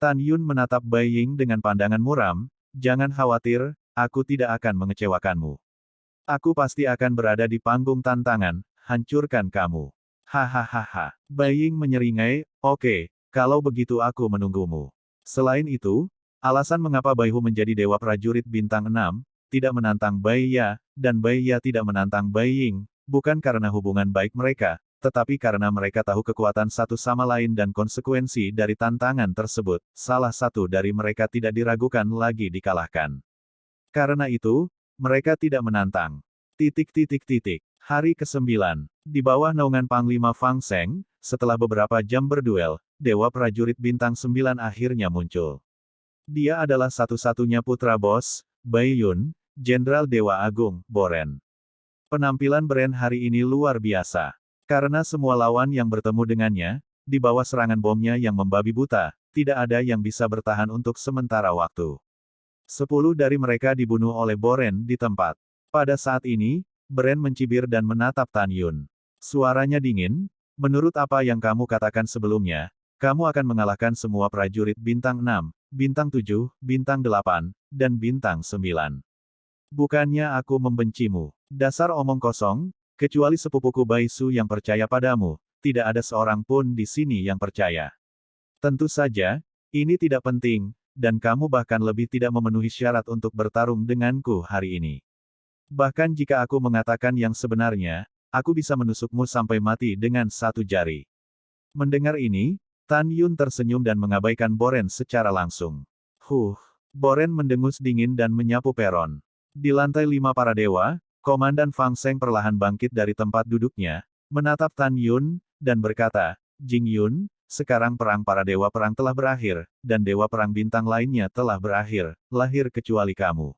B: Tan Yun menatap Bai Ying dengan pandangan muram, jangan khawatir, aku tidak akan mengecewakanmu. Aku pasti akan berada di panggung tantangan, hancurkan kamu. Hahaha. Bai Ying menyeringai, oke, kalau begitu aku menunggumu. Selain itu, alasan mengapa Baihu menjadi Dewa Prajurit Bintang 6, tidak menantang Bai Ya, dan Bai Ya tidak menantang Bai Ying, bukan karena hubungan baik mereka, tetapi karena mereka tahu kekuatan satu sama lain dan konsekuensi dari tantangan tersebut, salah satu dari mereka tidak diragukan lagi dikalahkan. Karena itu, mereka tidak menantang. Titik titik titik. Hari ke-9. Di bawah naungan Panglima Fang Seng, setelah beberapa jam berduel, Dewa Prajurit Bintang 9 akhirnya muncul. Dia adalah satu-satunya putra bos, Bai Yun, Jenderal Dewa Agung, Boren. Penampilan Boren hari ini luar biasa. Karena semua lawan yang bertemu dengannya, di bawah serangan bomnya yang membabi buta, tidak ada yang bisa bertahan untuk sementara waktu. 10 dari mereka dibunuh oleh Boren di tempat. Pada saat ini, Boren mencibir dan menatap Tan Yun. Suaranya dingin, menurut apa yang kamu katakan sebelumnya, kamu akan mengalahkan semua prajurit Bintang 6, Bintang 7, Bintang 8, dan Bintang 9. Bukannya aku membencimu. Dasar omong kosong, kecuali sepupuku Bai Su yang percaya padamu, tidak ada seorang pun di sini yang percaya. Tentu saja, ini tidak penting, dan kamu bahkan lebih tidak memenuhi syarat untuk bertarung denganku hari ini. Bahkan jika aku mengatakan yang sebenarnya, aku bisa menusukmu sampai mati dengan satu jari. Mendengar ini, Tan Yun tersenyum dan mengabaikan Boren secara langsung. Boren mendengus dingin dan menyapu peron. Di lantai 5 para dewa, Komandan Fang Seng perlahan bangkit dari tempat duduknya, menatap Tan Yun, dan berkata, Jing Yun, sekarang perang para dewa perang telah berakhir, dan dewa perang bintang lainnya telah berakhir, lahir kecuali kamu.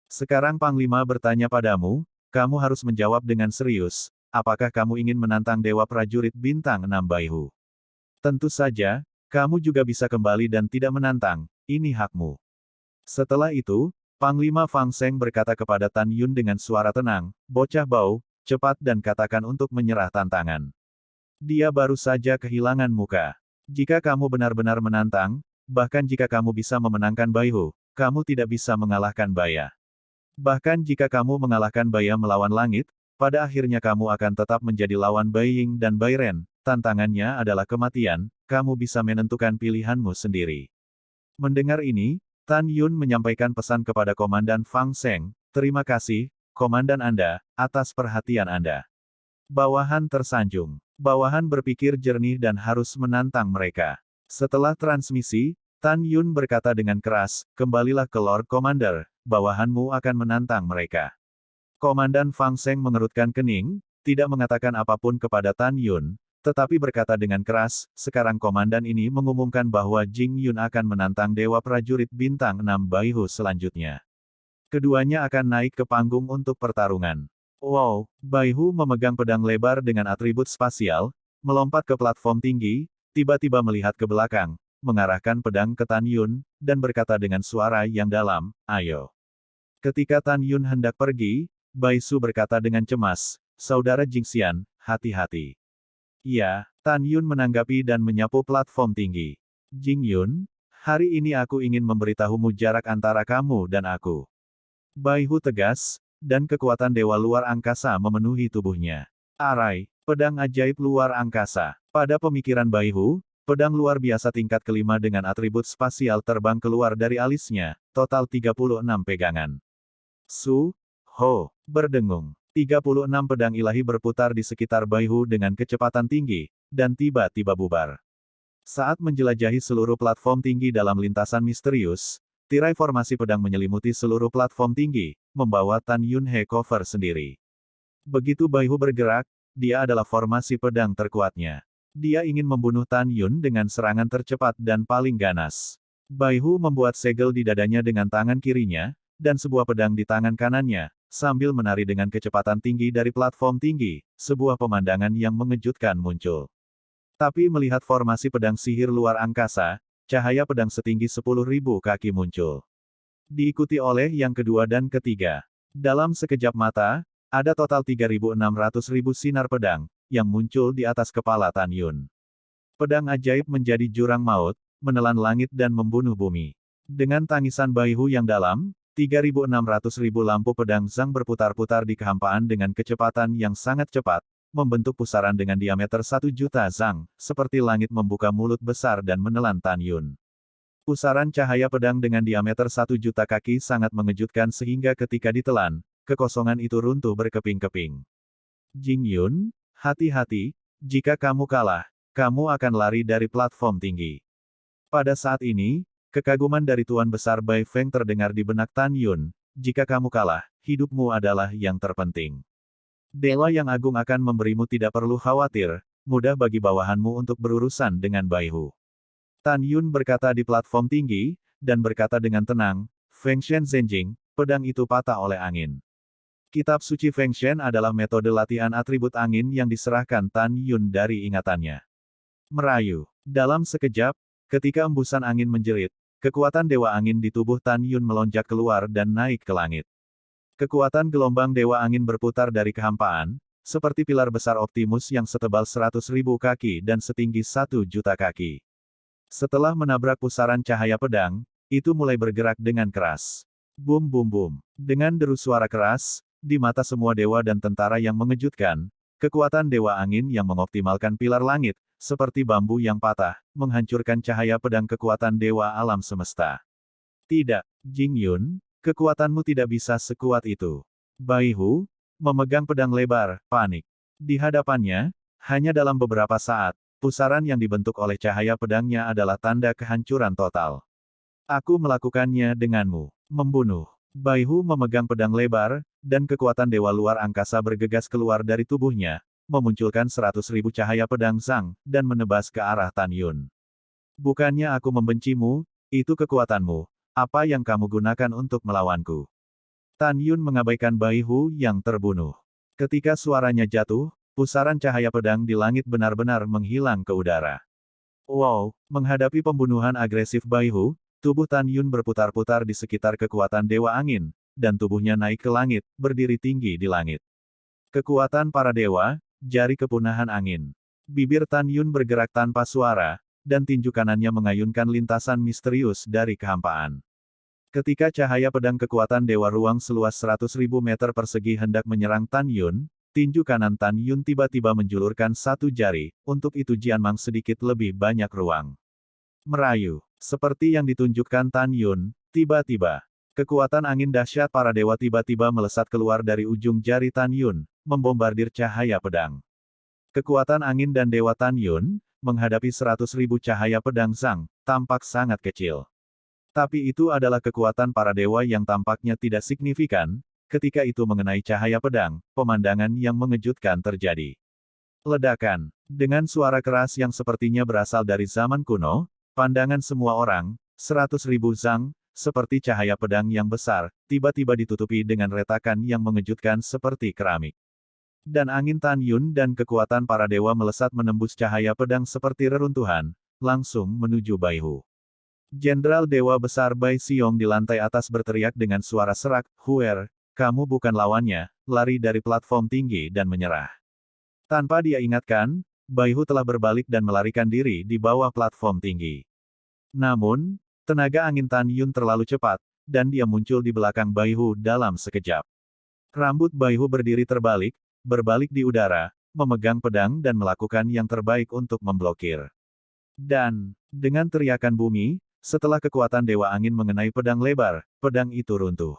B: Sekarang Panglima bertanya padamu, kamu harus menjawab dengan serius, apakah kamu ingin menantang dewa prajurit bintang 6 Baihu? Tentu saja, kamu juga bisa kembali dan tidak menantang, ini hakmu. Setelah itu, Panglima Fang Seng berkata kepada Tan Yun dengan suara tenang, bocah bau, cepat dan katakan untuk menyerah tantangan. Dia baru saja kehilangan muka. Jika kamu benar-benar menantang, bahkan jika kamu bisa memenangkan Baihu, kamu tidak bisa mengalahkan Baya. Bahkan jika kamu mengalahkan Baya melawan langit, pada akhirnya kamu akan tetap menjadi lawan Bai Ying dan Bai Ren. Tantangannya adalah kematian, kamu bisa menentukan pilihanmu sendiri. Mendengar ini, Tan Yun menyampaikan pesan kepada Komandan Fang Seng, terima kasih, Komandan Anda, atas perhatian Anda. Bawahan tersanjung. Bawahan berpikir jernih dan harus menantang mereka. Setelah transmisi, Tan Yun berkata dengan keras, kembalilah ke Lord Commander, bawahanmu akan menantang mereka. Komandan Fang Seng mengerutkan kening, tidak mengatakan apapun kepada Tan Yun, tetapi berkata dengan keras, sekarang komandan ini mengumumkan bahwa Jing Yun akan menantang Dewa Prajurit Bintang 6 Baihu selanjutnya. Keduanya akan naik ke panggung untuk pertarungan. Wow, Baihu memegang pedang lebar dengan atribut spasial, melompat ke platform tinggi, tiba-tiba melihat ke belakang, mengarahkan pedang ke Tan Yun, dan berkata dengan suara yang dalam, ayo. Ketika Tan Yun hendak pergi, Bai Su berkata dengan cemas, saudara Jingxian, hati-hati. Iya, Tan Yun menanggapi dan menyapu platform tinggi. Jing Yun, hari ini aku ingin memberitahumu jarak antara kamu dan aku. Baihu tegas, dan kekuatan dewa luar angkasa memenuhi tubuhnya. Arai, pedang ajaib luar angkasa. Pada pemikiran Baihu, pedang luar biasa tingkat kelima dengan atribut spasial terbang keluar dari alisnya, total 36 pegangan. Su, Ho, berdengung. 36 pedang ilahi berputar di sekitar Baihu dengan kecepatan tinggi, dan tiba-tiba bubar. Saat menjelajahi seluruh platform tinggi dalam lintasan misterius, tirai formasi pedang menyelimuti seluruh platform tinggi, membawa Tan Yun He cover sendiri. Begitu Baihu bergerak, dia adalah formasi pedang terkuatnya. Dia ingin membunuh Tan Yun dengan serangan tercepat dan paling ganas. Baihu membuat segel di dadanya dengan tangan kirinya, dan sebuah pedang di tangan kanannya, sambil menari dengan kecepatan tinggi dari platform tinggi, sebuah pemandangan yang mengejutkan muncul. Tapi melihat formasi pedang sihir luar angkasa, cahaya pedang setinggi 10.000 kaki muncul. Diikuti oleh yang kedua dan ketiga. Dalam sekejap mata, ada total 3.600.000 sinar pedang, yang muncul di atas kepala Tan Yun. Pedang ajaib menjadi jurang maut, menelan langit dan membunuh bumi. Dengan tangisan Baihu yang dalam, 3.600.000 lampu pedang Zhang berputar-putar di kehampaan dengan kecepatan yang sangat cepat, membentuk pusaran dengan diameter 1 juta Zhang, seperti langit membuka mulut besar dan menelan Tan Yun. Pusaran cahaya pedang dengan diameter 1 juta kaki sangat mengejutkan sehingga ketika ditelan, kekosongan itu runtuh berkeping-keping. Jing Yun, hati-hati, jika kamu kalah, kamu akan lari dari platform tinggi. Pada saat ini, kekaguman dari Tuan Besar Bai Feng terdengar di benak Tan Yun, jika kamu kalah, hidupmu adalah yang terpenting. Dewa yang agung akan memberimu tidak perlu khawatir, mudah bagi bawahanmu untuk berurusan dengan Baihu. Tan Yun berkata di platform tinggi, dan berkata dengan tenang, Feng Shen Zhenjing, pedang itu patah oleh angin. Kitab suci Feng Shen adalah metode latihan atribut angin yang diserahkan Tan Yun dari ingatannya. Merayu. Dalam sekejap, ketika embusan angin menjerit, kekuatan dewa angin di tubuh Tan Yun melonjak keluar dan naik ke langit. Kekuatan gelombang dewa angin berputar dari kehampaan, seperti pilar besar Optimus yang setebal 100.000 kaki dan setinggi 1 juta kaki. Setelah menabrak pusaran cahaya pedang, itu mulai bergerak dengan keras. Bum bum bum. Dengan deru suara keras, di mata semua dewa dan tentara yang mengejutkan, kekuatan dewa angin yang mengoptimalkan pilar langit, seperti bambu yang patah, menghancurkan cahaya pedang kekuatan dewa alam semesta. Tidak, Jing Yun, kekuatanmu tidak bisa sekuat itu. Baihu, memegang pedang lebar, panik. Di hadapannya, hanya dalam beberapa saat, pusaran yang dibentuk oleh cahaya pedangnya adalah tanda kehancuran total. Aku melakukannya denganmu. Membunuh. Baihu memegang pedang lebar, dan kekuatan dewa luar angkasa bergegas keluar dari tubuhnya, memunculkan 100.000 cahaya pedang Zhang, dan menebas ke arah Tan Yun. Bukannya aku membencimu, itu kekuatanmu. Apa yang kamu gunakan untuk melawanku? Tan Yun mengabaikan Baihu yang terbunuh. Ketika suaranya jatuh, pusaran cahaya pedang di langit benar-benar menghilang ke udara. Wow, menghadapi pembunuhan agresif Baihu, tubuh Tan Yun berputar-putar di sekitar kekuatan dewa angin, dan tubuhnya naik ke langit, berdiri tinggi di langit. Kekuatan para dewa, jari kepunahan angin. Bibir Tan Yun bergerak tanpa suara, dan tinju kanannya mengayunkan lintasan misterius dari kehampaan. Ketika cahaya pedang kekuatan Dewa Ruang seluas 100.000 meter persegi hendak menyerang Tan Yun, tinju kanan Tan Yun tiba-tiba menjulurkan satu jari, untuk itu Jianmang sedikit lebih banyak ruang. Merayu. Seperti yang ditunjukkan Tan Yun, tiba-tiba. Kekuatan angin dahsyat para dewa tiba-tiba melesat keluar dari ujung jari Tan Yun, membombardir cahaya pedang. Kekuatan angin dan Dewa Tan Yun, menghadapi 100.000 cahaya pedang Zhang, tampak sangat kecil. Tapi itu adalah kekuatan para dewa yang tampaknya tidak signifikan, ketika itu mengenai cahaya pedang, pemandangan yang mengejutkan terjadi. Ledakan. Dengan suara keras yang sepertinya berasal dari zaman kuno, pandangan semua orang, 100.000 Zhang, seperti cahaya pedang yang besar, tiba-tiba ditutupi dengan retakan yang mengejutkan seperti keramik. Dan angin Tan Yun dan kekuatan para dewa melesat menembus cahaya pedang seperti reruntuhan, langsung menuju Baihu. Jenderal Dewa Besar Bai Xiong di lantai atas berteriak dengan suara serak, "Huer, kamu bukan lawannya," lari dari platform tinggi dan menyerah. Tanpa dia ingatkan, Baihu telah berbalik dan melarikan diri di bawah platform tinggi. Namun, tenaga angin Tan Yun terlalu cepat, dan dia muncul di belakang Baihu dalam sekejap. Rambut Baihu berdiri terbalik, berbalik di udara, memegang pedang dan melakukan yang terbaik untuk memblokir. Dan, dengan teriakan bumi, setelah kekuatan Dewa Angin mengenai pedang lebar, pedang itu runtuh.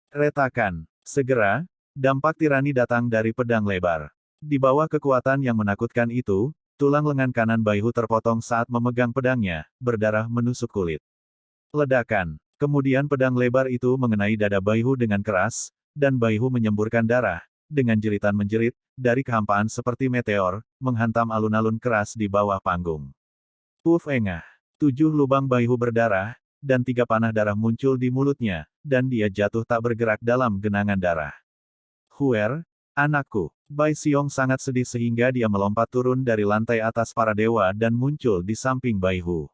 B: Retakan. Segera, dampak tirani datang dari pedang lebar. Di bawah kekuatan yang menakutkan itu, tulang lengan kanan Baihu terpotong saat memegang pedangnya, berdarah menusuk kulit. Ledakan. Kemudian pedang lebar itu mengenai dada Baihu dengan keras, dan Baihu menyemburkan darah, dengan jeritan menjerit, dari kehampaan seperti meteor, menghantam alun-alun keras di bawah panggung. Puf engah. 7 lubang Baihu berdarah, dan 3 panah darah muncul di mulutnya, dan dia jatuh tak bergerak dalam genangan darah. Huer, anakku. Bai Xiong sangat sedih sehingga dia melompat turun dari lantai atas para dewa dan muncul di samping Baihu.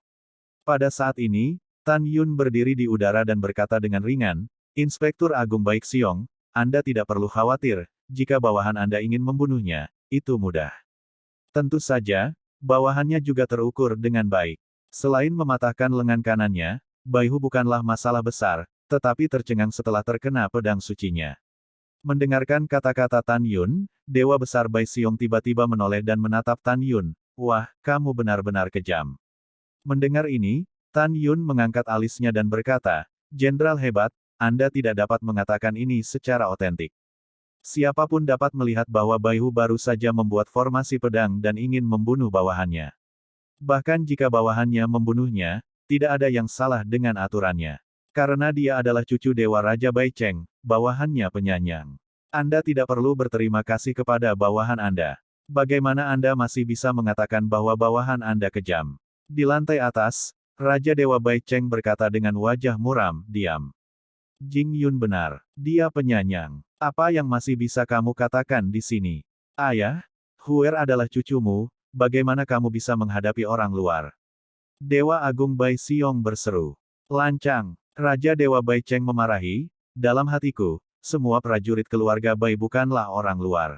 B: Pada saat ini, Tan Yun berdiri di udara dan berkata dengan ringan, "Inspektur Agung Bai Xiong, Anda tidak perlu khawatir, jika bawahan Anda ingin membunuhnya, itu mudah. Tentu saja, bawahannya juga terukur dengan baik." Selain mematahkan lengan kanannya, Baihu bukanlah masalah besar, tetapi tercengang setelah terkena pedang sucinya. Mendengarkan kata-kata Tan Yun, Dewa Besar Bai Xiong tiba-tiba menoleh dan menatap Tan Yun. "Wah, kamu benar-benar kejam." Mendengar ini, Tan Yun mengangkat alisnya dan berkata, "Jenderal hebat, Anda tidak dapat mengatakan ini secara otentik. Siapapun dapat melihat bahwa Baihu baru saja membuat formasi pedang dan ingin membunuh bawahannya. Bahkan jika bawahannya membunuhnya, tidak ada yang salah dengan aturannya. Karena dia adalah cucu Dewa Raja Bai Cheng, bawahannya penyanyang. Anda tidak perlu berterima kasih kepada bawahan Anda. Bagaimana Anda masih bisa mengatakan bahwa bawahan Anda kejam?" Di lantai atas, Raja Dewa Bai Cheng berkata dengan wajah muram, "Diam. Jing Yun benar. Dia penyanyang. Apa yang masih bisa kamu katakan di sini? Ayah, Huer adalah cucumu. Bagaimana kamu bisa menghadapi orang luar?" Dewa Agung Bai Xiong berseru. "Lancang." Raja Dewa Bai Cheng memarahi, "Dalam hatiku, semua prajurit keluarga Bai bukanlah orang luar.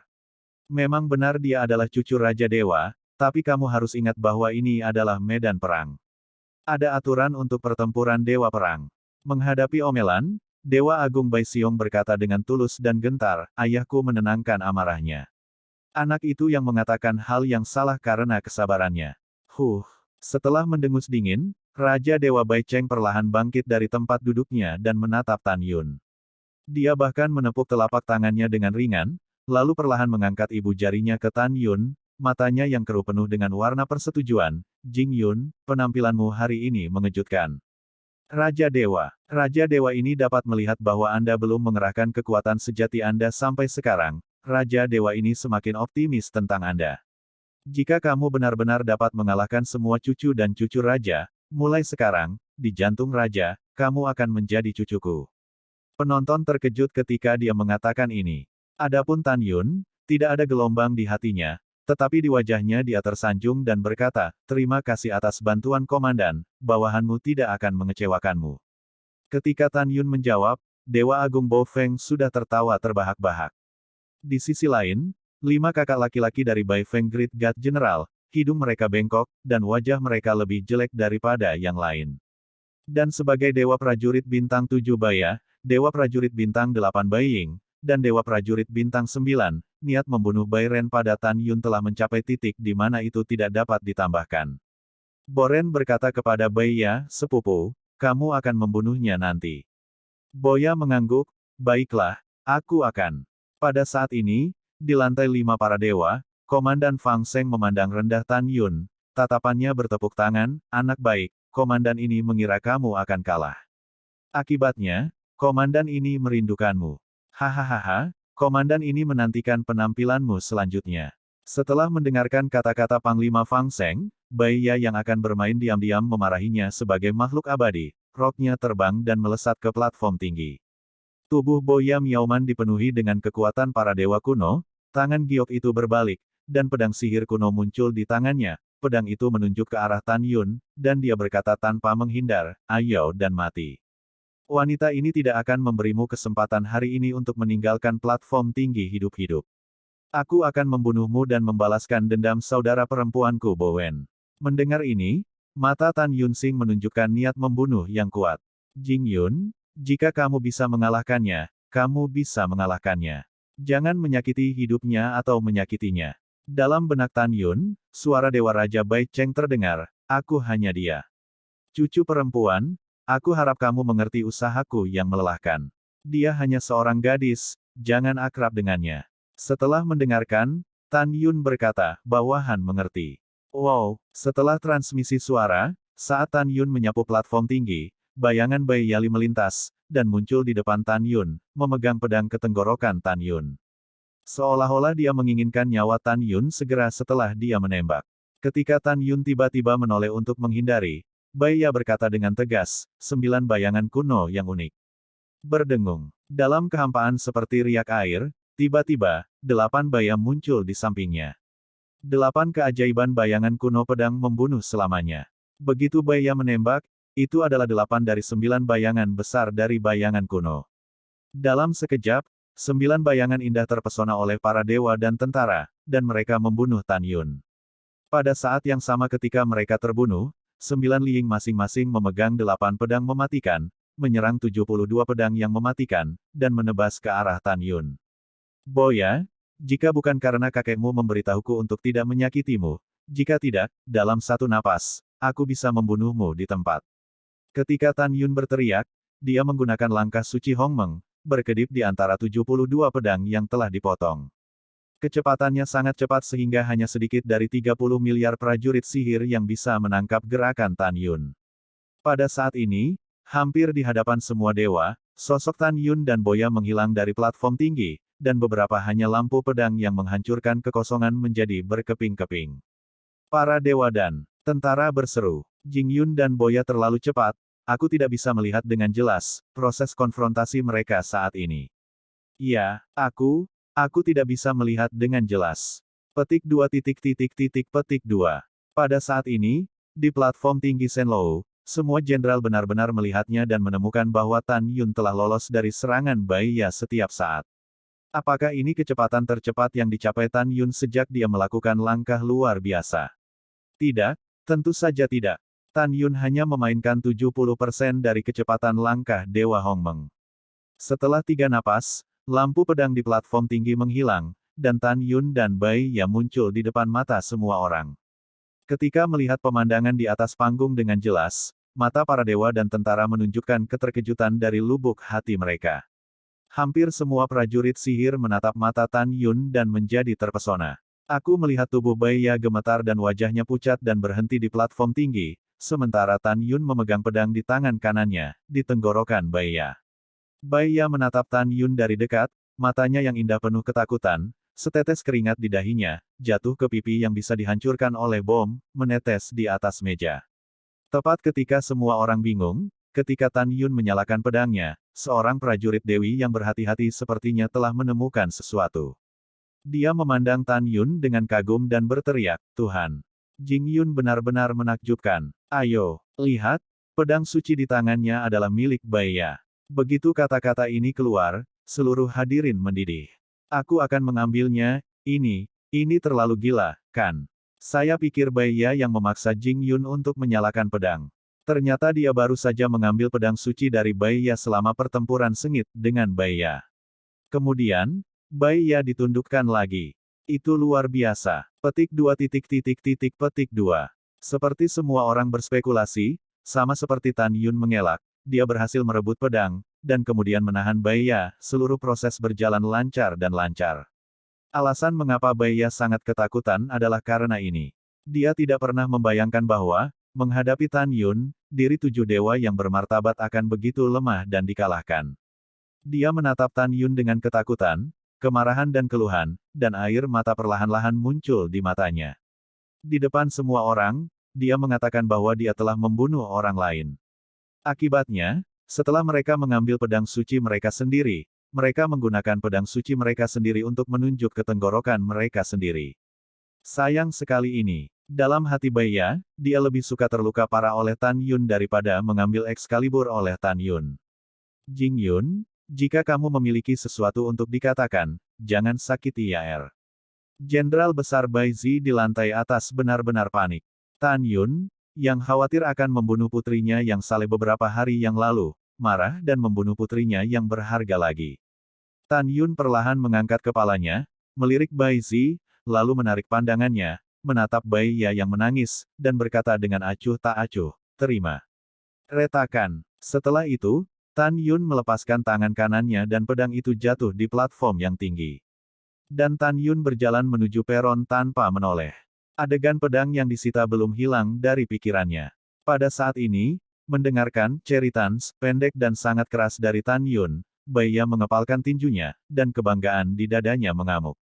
B: Memang benar dia adalah cucu Raja Dewa, tapi kamu harus ingat bahwa ini adalah medan perang. Ada aturan untuk pertempuran Dewa Perang." Menghadapi omelan, Dewa Agung Bai Xiong berkata dengan tulus dan gentar, "Ayahku menenangkan amarahnya. Anak itu yang mengatakan hal yang salah karena kesabarannya." Setelah mendengus dingin, Raja Dewa Bai Cheng perlahan bangkit dari tempat duduknya dan menatap Tan Yun. Dia bahkan menepuk telapak tangannya dengan ringan, lalu perlahan mengangkat ibu jarinya ke Tan Yun, matanya yang keruh penuh dengan warna persetujuan. "Jing Yun, penampilanmu hari ini mengejutkan. Raja Dewa ini dapat melihat bahwa Anda belum mengerahkan kekuatan sejati Anda sampai sekarang. Raja Dewa ini semakin optimis tentang Anda. Jika kamu benar-benar dapat mengalahkan semua cucu dan cucu Raja, mulai sekarang, di jantung Raja, kamu akan menjadi cucuku." Penonton terkejut ketika dia mengatakan ini. Adapun Tan Yun, tidak ada gelombang di hatinya, tetapi di wajahnya dia tersanjung dan berkata, "Terima kasih atas bantuan komandan, bawahanmu tidak akan mengecewakanmu." Ketika Tan Yun menjawab, Dewa Agung Bo Feng sudah tertawa terbahak-bahak. Di sisi lain, 5 kakak laki-laki dari Bai Feng Great God General, hidung mereka bengkok, dan wajah mereka lebih jelek daripada yang lain. Dan sebagai Dewa Prajurit Bintang 7 Baya, Dewa Prajurit Bintang 8 Baiying, dan Dewa Prajurit Bintang 9, niat membunuh Bai Ren pada Tan Yun telah mencapai titik di mana itu tidak dapat ditambahkan. Boren berkata kepada Baiya, sepupu, kamu akan membunuhnya nanti. Boya mengangguk, baiklah, aku akan. Pada saat ini, di lantai 5 para dewa, Komandan Fang Seng memandang rendah Tan Yun, tatapannya bertepuk tangan, anak baik, komandan ini mengira kamu akan kalah. Akibatnya, komandan ini merindukanmu. Hahaha, komandan ini menantikan penampilanmu selanjutnya. Setelah mendengarkan kata-kata Panglima Fang Seng, Baiya yang akan bermain diam-diam memarahinya sebagai makhluk abadi, roknya terbang dan melesat ke platform tinggi. Tubuh Boya Miaoman dipenuhi dengan kekuatan para dewa kuno, tangan giok itu berbalik, dan pedang sihir kuno muncul di tangannya, pedang itu menunjuk ke arah Tan Yun, dan dia berkata tanpa menghindar, ayo dan mati. Wanita ini tidak akan memberimu kesempatan hari ini untuk meninggalkan platform tinggi hidup-hidup. Aku akan membunuhmu dan membalaskan dendam saudara perempuanku Bowen. Mendengar ini, mata Tan Yunsing menunjukkan niat membunuh yang kuat. Jing Yun, jika kamu bisa mengalahkannya, kamu bisa mengalahkannya. Jangan menyakiti hidupnya atau menyakitinya. Dalam benak Tan Yun, suara Dewa Raja Bai Cheng terdengar, aku hanya dia. Cucu perempuan, aku harap kamu mengerti usahaku yang melelahkan. Dia hanya seorang gadis, jangan akrab dengannya. Setelah mendengarkan, Tan Yun berkata, bawahan mengerti. Wow, setelah transmisi suara, saat Tan Yun menyapu platform tinggi, bayangan Bai Yali melintas, dan muncul di depan Tan Yun, memegang pedang ke tenggorokan Tan Yun. Seolah-olah dia menginginkan nyawa Tan Yun segera setelah dia menembak. Ketika Tan Yun tiba-tiba menoleh untuk menghindari, Baiya berkata dengan tegas, 9 bayangan kuno yang unik. Berdengung. Dalam kehampaan seperti riak air, tiba-tiba, 8 bayam muncul di sampingnya. 8 keajaiban bayangan kuno pedang membunuh selamanya. Begitu Baiya menembak, itu adalah 8 dari 9 bayangan besar dari bayangan kuno. Dalam sekejap, 9 bayangan indah terpesona oleh para dewa dan tentara, dan mereka membunuh Tan Yun. Pada saat yang sama ketika mereka terbunuh, 9 Liying masing-masing memegang 8 pedang mematikan, menyerang 72 pedang yang mematikan, dan menebas ke arah Tan Yun. Boya, jika bukan karena kakekmu memberitahuku untuk tidak menyakitimu, jika tidak, dalam satu napas, aku bisa membunuhmu di tempat. Ketika Tan Yun berteriak, dia menggunakan langkah suci Hongmeng, berkedip di antara 72 pedang yang telah dipotong. Kecepatannya sangat cepat sehingga hanya sedikit dari 30 miliar prajurit sihir yang bisa menangkap gerakan Tan Yun. Pada saat ini, hampir di hadapan semua dewa, sosok Tan Yun dan Boya menghilang dari platform tinggi, dan beberapa hanya lampu pedang yang menghancurkan kekosongan menjadi berkeping-keping. Para dewa dan tentara berseru, Jing Yun dan Boya terlalu cepat, aku tidak bisa melihat dengan jelas proses konfrontasi mereka saat ini. Ya, aku tidak bisa melihat dengan jelas. Petik 2 petik 2. Pada saat ini, di platform tinggi Shenlou, semua jenderal benar-benar melihatnya dan menemukan bahwa Tan Yun telah lolos dari serangan Baiya setiap saat. Apakah ini kecepatan tercepat yang dicapai Tan Yun sejak dia melakukan langkah luar biasa? Tidak, tentu saja tidak. Tan Yun hanya memainkan 70% dari kecepatan langkah Dewa Hongmeng. Setelah 3 napas, lampu pedang di platform tinggi menghilang, dan Tan Yun dan Baiya muncul di depan mata semua orang. Ketika melihat pemandangan di atas panggung dengan jelas, mata para dewa dan tentara menunjukkan keterkejutan dari lubuk hati mereka. Hampir semua prajurit sihir menatap mata Tan Yun dan menjadi terpesona. Aku melihat tubuh Baiya gemetar dan wajahnya pucat dan berhenti di platform tinggi, sementara Tan Yun memegang pedang di tangan kanannya, di tenggorokan Baiya. Baiya menatap Tan Yun dari dekat, matanya yang indah penuh ketakutan, setetes keringat di dahinya, jatuh ke pipi yang bisa dihancurkan oleh bom, menetes di atas meja. Tepat ketika semua orang bingung, ketika Tan Yun menyalakan pedangnya, seorang prajurit dewi yang berhati-hati sepertinya telah menemukan sesuatu. Dia memandang Tan Yun dengan kagum dan berteriak, Tuhan. Jing Yun benar-benar menakjubkan. Ayo, lihat, pedang suci di tangannya adalah milik Baiya. Begitu kata-kata ini keluar, seluruh hadirin mendidih. Aku akan mengambilnya, ini terlalu gila, kan? Saya pikir Baiya yang memaksa Jing Yun untuk menyalakan pedang. Ternyata dia baru saja mengambil pedang suci dari Bai Ya selama pertempuran sengit dengan Bai Ya. Kemudian, Bai Ya ditundukkan lagi. Itu luar biasa. Petik 2. Seperti semua orang berspekulasi, sama seperti Tan Yun mengelak, dia berhasil merebut pedang, dan kemudian menahan Bai Ya, seluruh proses berjalan lancar dan lancar. Alasan mengapa Bai Ya sangat ketakutan adalah karena ini. Dia tidak pernah membayangkan bahwa, menghadapi Tan Yun, diri 7 dewa yang bermartabat akan begitu lemah dan dikalahkan. Dia menatap Tan Yun dengan ketakutan, kemarahan dan keluhan, dan air mata perlahan-lahan muncul di matanya. Di depan semua orang, dia mengatakan bahwa dia telah membunuh orang lain. Akibatnya, setelah mereka mengambil pedang suci mereka sendiri, mereka menggunakan pedang suci mereka sendiri untuk menunjuk ke tenggorokan mereka sendiri. Sayang sekali ini. Dalam hati Bai Ya, dia lebih suka terluka parah oleh Tan Yun daripada mengambil Excalibur oleh Tan Yun. Jing Yun, jika kamu memiliki sesuatu untuk dikatakan, jangan sakiti Yaer. Jenderal Besar Bai Zi di lantai atas benar-benar panik. Tan Yun, yang khawatir akan membunuh putrinya yang saleh beberapa hari yang lalu, marah dan membunuh putrinya yang berharga lagi. Tan Yun perlahan mengangkat kepalanya, melirik Bai Zi, lalu menarik pandangannya, menatap Bai Ya yang menangis, dan berkata dengan acuh tak acuh, terima. Retakan. Setelah itu, Tan Yun melepaskan tangan kanannya dan pedang itu jatuh di platform yang tinggi. Dan Tan Yun berjalan menuju peron tanpa menoleh. Adegan pedang yang disita belum hilang dari pikirannya. Pada saat ini, mendengarkan ceritans pendek dan sangat keras dari Tan Yun, Bai Ya mengepalkan tinjunya, dan kebanggaan di dadanya mengamuk.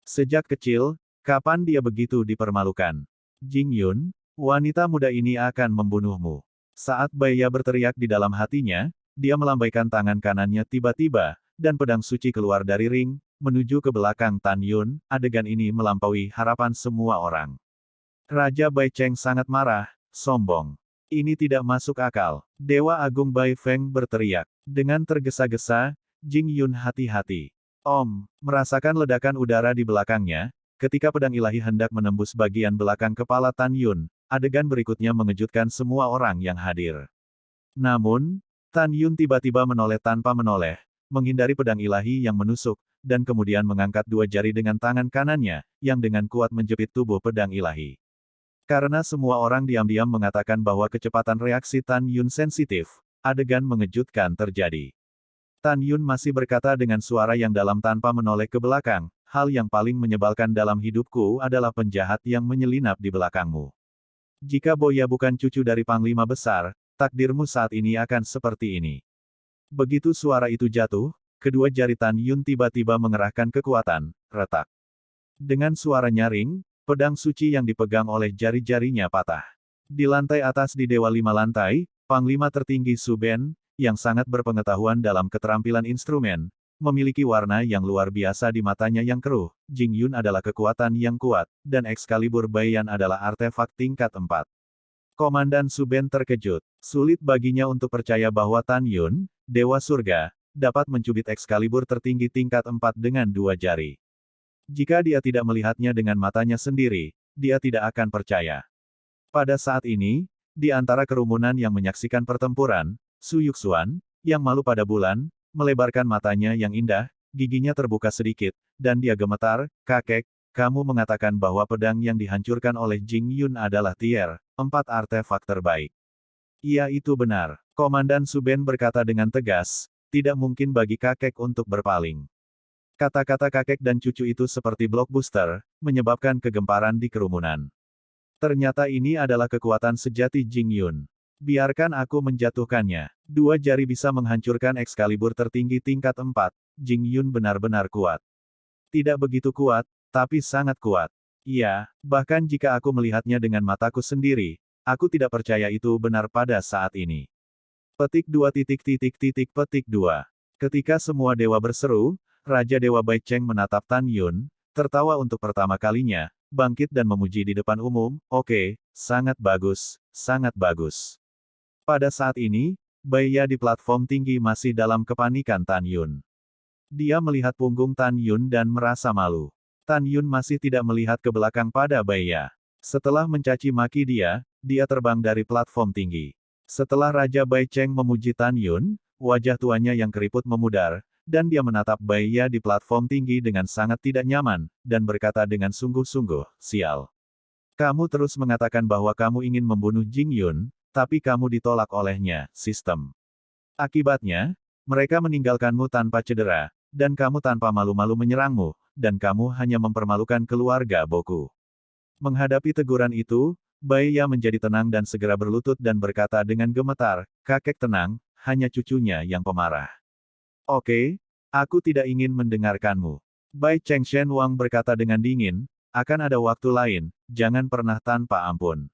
B: Sejak kecil, kapan dia begitu dipermalukan? Jing Yun, wanita muda ini akan membunuhmu. Saat Bai Ya berteriak di dalam hatinya, dia melambaikan tangan kanannya tiba-tiba, dan pedang suci keluar dari ring, menuju ke belakang Tan Yun. Adegan ini melampaui harapan semua orang. Raja Bai Cheng sangat marah, sombong. Ini tidak masuk akal. Dewa Agung Bai Feng berteriak. Dengan tergesa-gesa, Jing Yun hati-hati. Merasakan ledakan udara di belakangnya, ketika pedang ilahi hendak menembus bagian belakang kepala Tan Yun, adegan berikutnya mengejutkan semua orang yang hadir. Namun, Tan Yun tiba-tiba menoleh tanpa menoleh, menghindari pedang ilahi yang menusuk, dan kemudian mengangkat 2 jari dengan tangan kanannya, yang dengan kuat menjepit tubuh pedang ilahi. Karena semua orang diam-diam mengatakan bahwa kecepatan reaksi Tan Yun sensitif, adegan mengejutkan terjadi. Tan Yun masih berkata dengan suara yang dalam tanpa menoleh ke belakang, hal yang paling menyebalkan dalam hidupku adalah penjahat yang menyelinap di belakangmu. Jika Boya bukan cucu dari Panglima Besar, takdirmu saat ini akan seperti ini. Begitu suara itu jatuh, kedua jari Tan Yun tiba-tiba mengerahkan kekuatan, retak. Dengan suara nyaring, pedang suci yang dipegang oleh jari-jarinya patah. Di lantai atas di Dewa 5 lantai, Panglima tertinggi Su Ben, yang sangat berpengetahuan dalam keterampilan instrumen, memiliki warna yang luar biasa di matanya yang keruh. Jing Yun adalah kekuatan yang kuat, dan Excalibur Baiyan adalah artefak tingkat 4. Komandan Su Ben terkejut. Sulit baginya untuk percaya bahwa Tan Yun, Dewa Surga, dapat mencubit Excalibur tertinggi tingkat 4 dengan 2 jari. Jika dia tidak melihatnya dengan matanya sendiri, dia tidak akan percaya. Pada saat ini, di antara kerumunan yang menyaksikan pertempuran, Su Yuxuan, yang malu pada bulan, melebarkan matanya yang indah, giginya terbuka sedikit, dan dia gemetar, kakek, kamu mengatakan bahwa pedang yang dihancurkan oleh Jing Yun adalah Tier 4 artefak terbaik. Iya itu benar. Komandan Su Ben berkata dengan tegas, tidak mungkin bagi kakek untuk berpaling. Kata-kata kakek dan cucu itu seperti blockbuster, menyebabkan kegemparan di kerumunan. Ternyata ini adalah kekuatan sejati Jing Yun. Biarkan aku menjatuhkannya. 2 jari bisa menghancurkan Excalibur tertinggi tingkat 4, Jing Yun benar-benar kuat. Tidak begitu kuat, tapi sangat kuat. Iya, bahkan jika aku melihatnya dengan mataku sendiri, aku tidak percaya itu benar pada saat ini. Petik 2. Ketika semua dewa berseru, Raja Dewa Bai Cheng menatap Tan Yun, tertawa untuk pertama kalinya, bangkit dan memuji di depan umum, oke, sangat bagus, sangat bagus. Pada saat ini, Bai Ya di platform tinggi masih dalam kepanikan Tan Yun. Dia melihat punggung Tan Yun dan merasa malu. Tan Yun masih tidak melihat ke belakang pada Bai Ya. Setelah mencaci maki dia terbang dari platform tinggi. Setelah Raja Bai Cheng memuji Tan Yun, wajah tuanya yang keriput memudar, dan dia menatap Bai Ya di platform tinggi dengan sangat tidak nyaman, dan berkata dengan sungguh-sungguh, "Sial. Kamu terus mengatakan bahwa kamu ingin membunuh Jing Yun, tapi kamu ditolak olehnya, sistem. Akibatnya, mereka meninggalkanmu tanpa cedera, dan kamu tanpa malu-malu menyerangmu, dan kamu hanya mempermalukan keluarga Boku." Menghadapi teguran itu, Bai Ya menjadi tenang dan segera berlutut dan berkata dengan gemetar, "Kakek tenang, hanya cucunya yang pemarah." "Oke, aku tidak ingin mendengarkanmu." Bai Cheng Shen Wang berkata dengan dingin, "Akan ada waktu lain, jangan pernah tanpa ampun.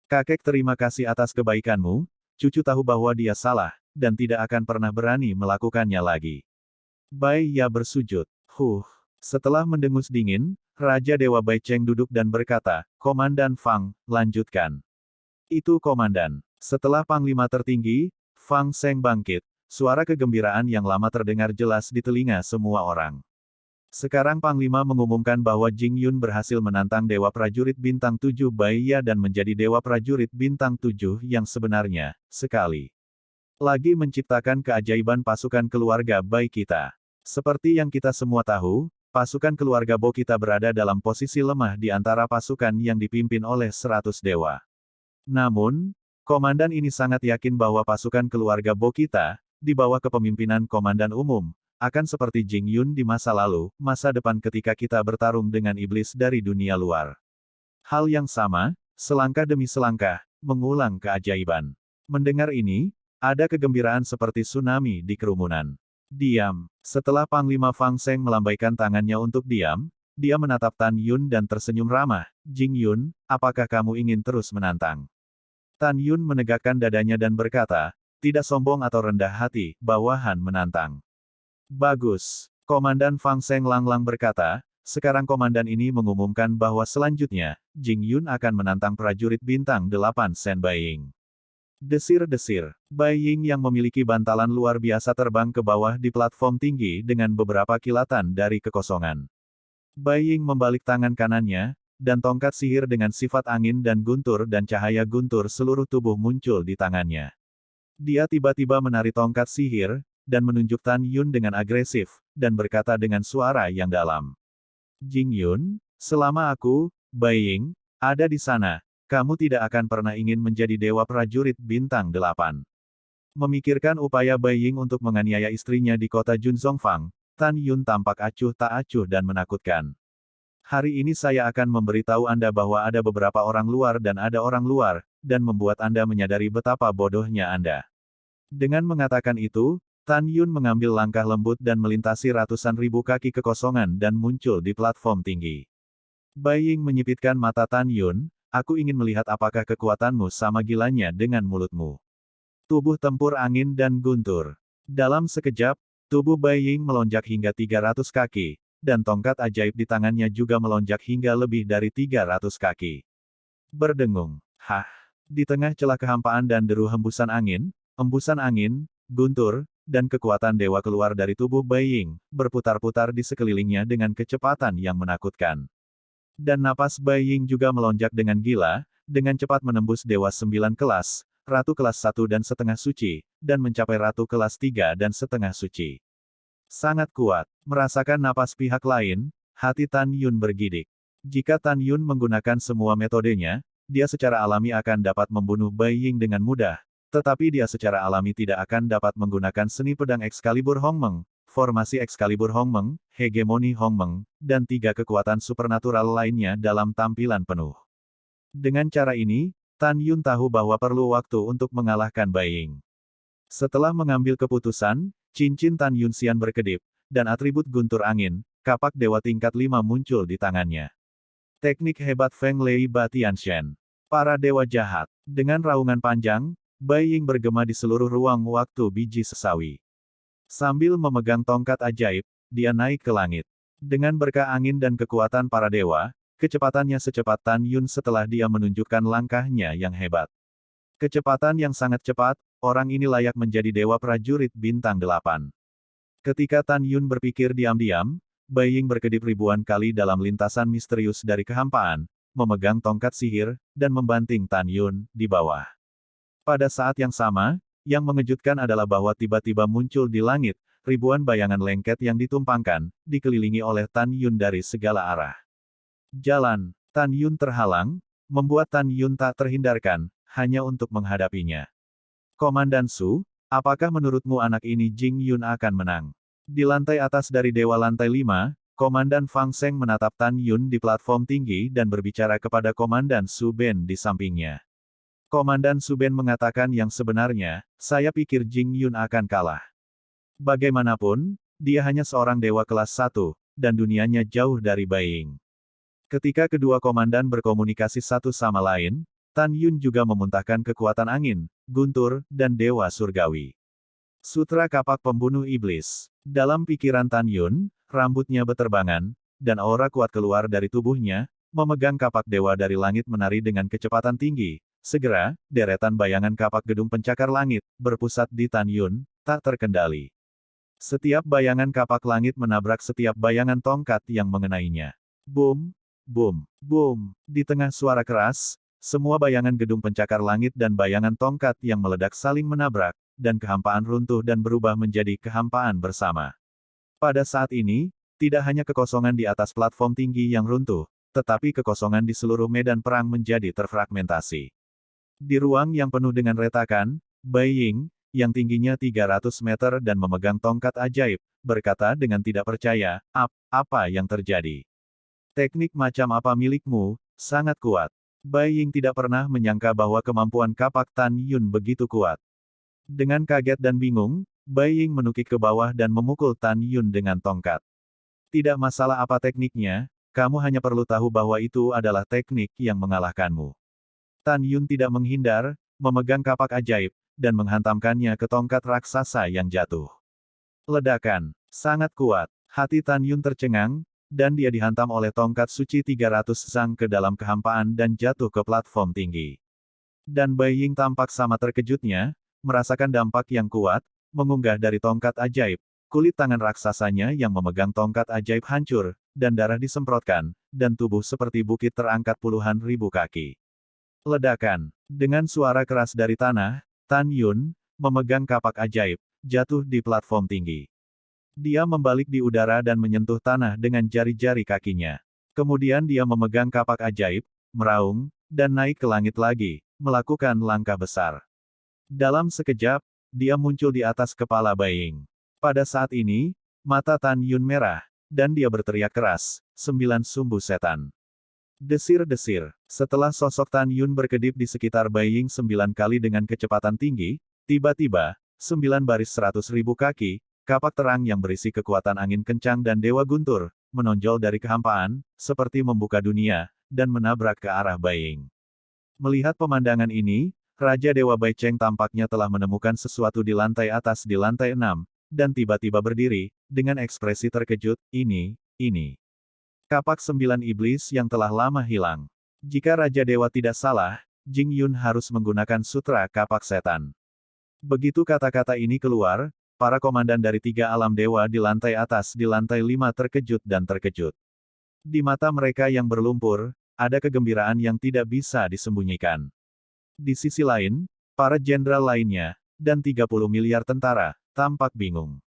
B: Kakek terima kasih atas kebaikanmu, cucu tahu bahwa dia salah, dan tidak akan pernah berani melakukannya lagi." Bai Ya bersujud. Setelah mendengus dingin, Raja Dewa Bai Cheng duduk dan berkata, "Komandan Fang, lanjutkan." "Itu komandan." Setelah Panglima tertinggi, Fang Seng bangkit, suara kegembiraan yang lama terdengar jelas di telinga semua orang. Sekarang Panglima mengumumkan bahwa Jing Yun berhasil menantang Dewa Prajurit Bintang 7 Bai Ya dan menjadi Dewa Prajurit Bintang 7 yang sebenarnya, sekali lagi menciptakan keajaiban pasukan keluarga Bai kita. Seperti yang kita semua tahu, pasukan keluarga Bo kita berada dalam posisi lemah di antara pasukan yang dipimpin oleh 100 dewa. Namun, komandan ini sangat yakin bahwa pasukan keluarga Bo kita, di bawah kepemimpinan Komandan Umum, akan seperti Jing Yun di masa lalu, masa depan ketika kita bertarung dengan iblis dari dunia luar. Hal yang sama, selangkah demi selangkah, mengulang keajaiban. Mendengar ini, ada kegembiraan seperti tsunami di kerumunan. "Diam." Setelah Panglima Fang Seng melambaikan tangannya untuk diam, dia menatap Tan Yun dan tersenyum ramah, "Jing Yun, apakah kamu ingin terus menantang?" Tan Yun menegakkan dadanya dan berkata, tidak sombong atau rendah hati, bawahan menantang. "Bagus." Komandan Fang Seng Langlang berkata, "Sekarang komandan ini mengumumkan bahwa selanjutnya, Jing Yun akan menantang prajurit bintang 8 Sen Baiying." Desir-desir. Bai Ying yang memiliki bantalan luar biasa terbang ke bawah di platform tinggi dengan beberapa kilatan dari kekosongan. Bai Ying membalik tangan kanannya, dan tongkat sihir dengan sifat angin dan guntur dan cahaya guntur seluruh tubuh muncul di tangannya. Dia tiba-tiba menari tongkat sihir, dan menunjuk Tan Yun dengan agresif, dan berkata dengan suara yang dalam. "Jing Yun, selama aku, Bai Ying, ada di sana, kamu tidak akan pernah ingin menjadi dewa prajurit bintang 8. Memikirkan upaya Bai Ying untuk menganiaya istrinya di kota Junzongfang, Tan Yun tampak acuh tak acuh dan menakutkan. "Hari ini saya akan memberitahu Anda bahwa ada beberapa orang luar dan ada orang luar, dan membuat Anda menyadari betapa bodohnya Anda." Dengan mengatakan itu, Tan Yun mengambil langkah lembut dan melintasi ratusan ribu kaki kekosongan dan muncul di platform tinggi. Bai Ying menyipitkan mata Tan Yun, "Aku ingin melihat apakah kekuatanmu sama gilanya dengan mulutmu." Tubuh tempur angin dan guntur. Dalam sekejap, tubuh Bai Ying melonjak hingga 300 kaki, dan tongkat ajaib di tangannya juga melonjak hingga lebih dari 300 kaki. Berdengung. Hah! Di tengah celah kehampaan dan deru embusan angin, guntur, dan kekuatan dewa keluar dari tubuh Bai Ying, berputar-putar di sekelilingnya dengan kecepatan yang menakutkan. Dan napas Bai Ying juga melonjak dengan gila, dengan cepat menembus Dewa 9 kelas, Ratu kelas 1 dan setengah suci, dan mencapai Ratu kelas 3 dan setengah suci. Sangat kuat. Merasakan napas pihak lain, hati Tan Yun bergidik. Jika Tan Yun menggunakan semua metodenya, dia secara alami akan dapat membunuh Bai Ying dengan mudah, tetapi dia secara alami tidak akan dapat menggunakan seni pedang Excalibur Hongmeng, formasi Excalibur Hongmeng, hegemoni Hongmeng, dan 3 kekuatan supernatural lainnya dalam tampilan penuh. Dengan cara ini, Tan Yun tahu bahwa perlu waktu untuk mengalahkan Bai Ying. Setelah mengambil keputusan, cincin Tan Yun Xian berkedip, dan atribut guntur angin, kapak dewa tingkat 5 muncul di tangannya. Teknik hebat Feng Lei Batianshen. Para dewa jahat. Dengan raungan panjang, Bai Ying bergema di seluruh ruang waktu biji sesawi. Sambil memegang tongkat ajaib, dia naik ke langit. Dengan berkah angin dan kekuatan para dewa, kecepatannya secepat Tan Yun setelah dia menunjukkan langkahnya yang hebat. Kecepatan yang sangat cepat, orang ini layak menjadi dewa prajurit bintang 8. Ketika Tan Yun berpikir diam-diam, Bai Ying berkedip ribuan kali dalam lintasan misterius dari kehampaan, memegang tongkat sihir, dan membanting Tan Yun di bawah. Pada saat yang sama, yang mengejutkan adalah bahwa tiba-tiba muncul di langit, ribuan bayangan lengket yang ditumpangkan, dikelilingi oleh Tan Yun dari segala arah. Jalan Tan Yun terhalang, membuat Tan Yun tak terhindarkan, hanya untuk menghadapinya. Komandan Su, apakah menurutmu anak ini Jing Yun akan menang? Di lantai atas dari Dewa Lantai 5, Komandan Fang Seng menatap Tan Yun di platform tinggi dan berbicara kepada Komandan Su Ben di sampingnya. Komandan Su Ben mengatakan yang sebenarnya, saya pikir Jing Yun akan kalah. Bagaimanapun, dia hanya seorang dewa kelas 1, dan dunianya jauh dari Beiying. Ketika kedua komandan berkomunikasi satu sama lain, Tan Yun juga memuntahkan kekuatan angin, guntur, dan dewa surgawi. Sutra Kapak Pembunuh Iblis. Dalam pikiran Tan Yun, rambutnya beterbangan, dan aura kuat keluar dari tubuhnya, memegang kapak dewa dari langit menari dengan kecepatan tinggi. Segera, deretan bayangan kapak gedung pencakar langit, berpusat di Tan Yun, tak terkendali. Setiap bayangan kapak langit menabrak setiap bayangan tongkat yang mengenainya. Boom, boom, boom. Di tengah suara keras, semua bayangan gedung pencakar langit dan bayangan tongkat yang meledak saling menabrak, dan kehampaan runtuh dan berubah menjadi kehampaan bersama. Pada saat ini, tidak hanya kekosongan di atas platform tinggi yang runtuh, tetapi kekosongan di seluruh medan perang menjadi terfragmentasi. Di ruang yang penuh dengan retakan, Beiying, yang tingginya 300 meter dan memegang tongkat ajaib, berkata dengan tidak percaya, apa yang terjadi? Teknik macam apa milikmu? Sangat kuat. Beiying tidak pernah menyangka bahwa kemampuan kapak Tan Yun begitu kuat. Dengan kaget dan bingung, Beiying menukik ke bawah dan memukul Tan Yun dengan tongkat. Tidak masalah apa tekniknya, kamu hanya perlu tahu bahwa itu adalah teknik yang mengalahkanmu. Tan Yun tidak menghindar, memegang kapak ajaib, dan menghantamkannya ke tongkat raksasa yang jatuh. Ledakan. Sangat kuat. Hati Tan Yun tercengang, dan dia dihantam oleh tongkat suci 300 Zhang ke dalam kehampaan dan jatuh ke platform tinggi. Dan Beiying tampak sama terkejutnya, merasakan dampak yang kuat, mengunggah dari tongkat ajaib, kulit tangan raksasanya yang memegang tongkat ajaib hancur, dan darah disemprotkan, dan tubuh seperti bukit terangkat puluhan ribu kaki. Ledakan. Dengan suara keras dari tanah, Tan Yun, memegang kapak ajaib, jatuh di platform tinggi. Dia membalik di udara dan menyentuh tanah dengan jari-jari kakinya. Kemudian dia memegang kapak ajaib, meraung, dan naik ke langit lagi, melakukan langkah besar. Dalam sekejap, dia muncul di atas kepala Beiying. Pada saat ini, mata Tan Yun merah, dan dia berteriak keras, 9 sumbu setan. Desir-desir. Setelah sosok Tan Yun berkedip di sekitar Beiying 9 kali dengan kecepatan tinggi, tiba-tiba, 9 baris 100.000 kaki, kapak terang yang berisi kekuatan angin kencang dan dewa guntur, menonjol dari kehampaan, seperti membuka dunia, dan menabrak ke arah Beiying. Melihat pemandangan ini, Raja Dewa Baicheng tampaknya telah menemukan sesuatu di lantai atas di lantai 6, dan tiba-tiba berdiri, dengan ekspresi terkejut, ini. Kapak 9 iblis yang telah lama hilang. Jika Raja Dewa tidak salah, Jing Yun harus menggunakan sutra kapak setan. Begitu kata-kata ini keluar, para komandan dari 3 alam dewa di lantai atas di lantai 5 terkejut dan terkejut. Di mata mereka yang berlumpur, ada kegembiraan yang tidak bisa disembunyikan. Di sisi lain, para jenderal lainnya, dan 30 miliar tentara, tampak bingung.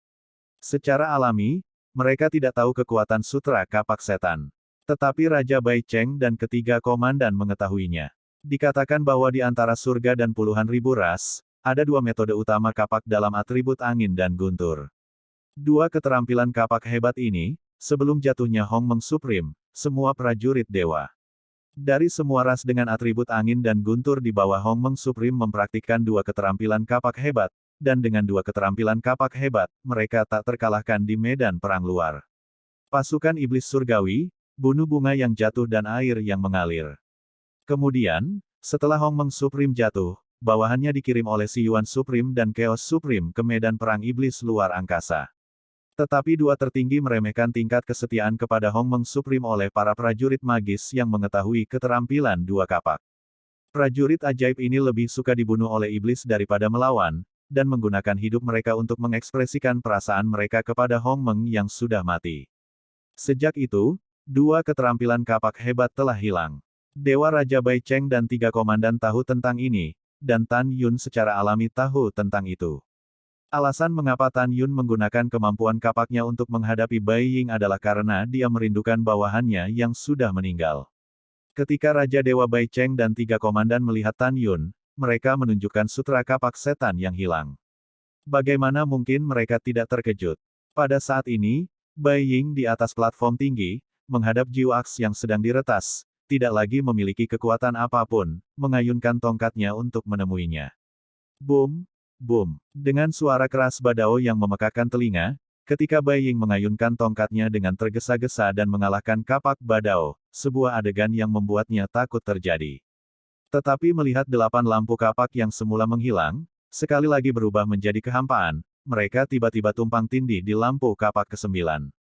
B: Secara alami, mereka tidak tahu kekuatan sutra kapak setan. Tetapi Raja Baicheng dan ketiga komandan mengetahuinya. Dikatakan bahwa di antara surga dan puluhan ribu ras, ada 2 metode utama kapak dalam atribut angin dan guntur. 2 keterampilan kapak hebat ini, sebelum jatuhnya Hong Meng Supreme, semua prajurit dewa. Dari semua ras dengan atribut angin dan guntur di bawah Hong Meng Supreme mempraktikkan 2 keterampilan kapak hebat, dan dengan 2 keterampilan kapak hebat, mereka tak terkalahkan di medan perang luar. Pasukan iblis surgawi, bunuh bunga yang jatuh dan air yang mengalir. Kemudian, setelah Hong Meng Supreme jatuh, bawahannya dikirim oleh Si Yuan Supreme dan Chaos Supreme ke medan perang iblis luar angkasa. Tetapi 2 tertinggi meremehkan tingkat kesetiaan kepada Hong Meng Supreme oleh para prajurit magis yang mengetahui keterampilan 2 kapak. Prajurit ajaib ini lebih suka dibunuh oleh iblis daripada melawan, dan menggunakan hidup mereka untuk mengekspresikan perasaan mereka kepada Hong Meng yang sudah mati. Sejak itu, 2 keterampilan kapak hebat telah hilang. Dewa Raja Baicheng dan 3 komandan tahu tentang ini, dan Tan Yun secara alami tahu tentang itu. Alasan mengapa Tan Yun menggunakan kemampuan kapaknya untuk menghadapi Bai Ying adalah karena dia merindukan bawahannya yang sudah meninggal. Ketika Raja Dewa Bai Cheng dan 3 komandan melihat Tan Yun, mereka menunjukkan sutra kapak setan yang hilang. Bagaimana mungkin mereka tidak terkejut? Pada saat ini, Bai Ying di atas platform tinggi, menghadap Jiu Aks yang sedang diretas, tidak lagi memiliki kekuatan apapun, mengayunkan tongkatnya untuk menemuinya. Boom! Boom! Dengan suara keras badao yang memekakan telinga, ketika Bai Ying mengayunkan tongkatnya dengan tergesa-gesa dan mengalahkan kapak badao, sebuah adegan yang membuatnya takut terjadi. Tetapi melihat 8 lampu kapak yang semula menghilang, sekali lagi berubah menjadi kehampaan, mereka tiba-tiba tumpang tindih di lampu kapak ke-9.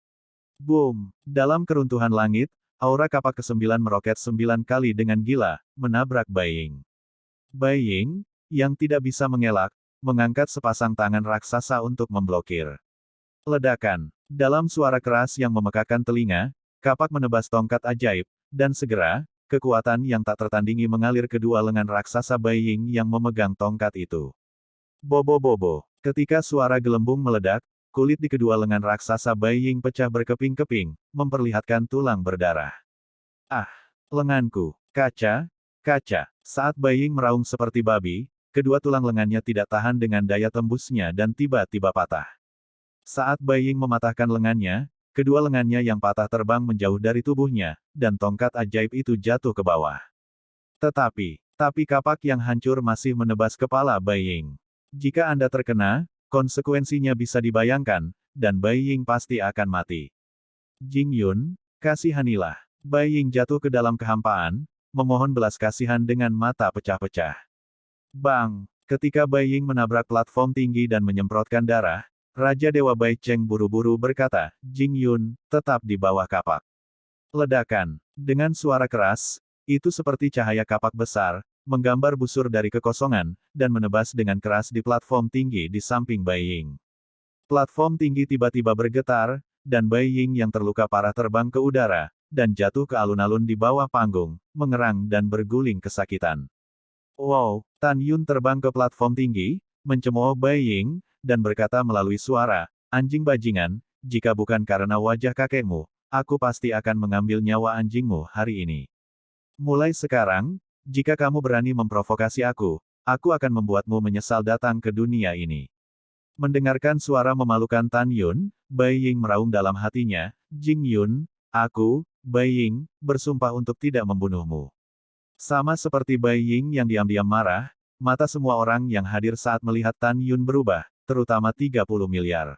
B: Boom! Dalam keruntuhan langit, aura kapak ke-9 meroket 9 kali dengan gila, menabrak Bai Ying. Bai Ying, yang tidak bisa mengelak, mengangkat sepasang tangan raksasa untuk memblokir. Ledakan. Dalam suara keras yang memekakan telinga, kapak menebas tongkat ajaib, dan segera, kekuatan yang tak tertandingi mengalir kedua lengan raksasa Bai Ying yang memegang tongkat itu. Bobo-bobo. Ketika suara gelembung meledak, kulit di kedua lengan raksasa Bai Ying pecah berkeping-keping, memperlihatkan tulang berdarah. Ah! Lenganku. Kaca! Kaca! Saat Bai Ying meraung seperti babi, kedua tulang lengannya tidak tahan dengan daya tembusnya dan tiba-tiba patah. Saat Bai Ying mematahkan lengannya, kedua lengannya yang patah terbang menjauh dari tubuhnya, dan tongkat ajaib itu jatuh ke bawah. Tapi kapak yang hancur masih menebas kepala Bai Ying. Jika Anda terkena, konsekuensinya bisa dibayangkan, dan Bai Ying pasti akan mati. Jing Yun, kasihanilah. Bai Ying jatuh ke dalam kehampaan, memohon belas kasihan dengan mata pecah-pecah. Bang! Ketika Bai Ying menabrak platform tinggi dan menyemprotkan darah, Raja Dewa Bai Cheng buru-buru berkata, Jing Yun, tetap di bawah kapak. Ledakan. Dengan suara keras, itu seperti cahaya kapak besar, menggambar busur dari kekosongan, dan menebas dengan keras di platform tinggi di samping Bai Ying. Platform tinggi tiba-tiba bergetar, dan Bai Ying yang terluka parah terbang ke udara, dan jatuh ke alun-alun di bawah panggung, mengerang dan berguling kesakitan. Wow! Tan Yun terbang ke platform tinggi, mencemooh Bai Ying, dan berkata melalui suara, anjing bajingan, jika bukan karena wajah kakekmu, aku pasti akan mengambil nyawa anjingmu hari ini. Mulai sekarang, jika kamu berani memprovokasi aku akan membuatmu menyesal datang ke dunia ini. Mendengarkan suara memalukan Tan Yun, Bai Ying meraung dalam hatinya, Jing Yun, aku, Bai Ying, bersumpah untuk tidak membunuhmu. Sama seperti Bai Ying yang diam-diam marah, mata semua orang yang hadir saat melihat Tan Yun berubah, terutama 30 miliar.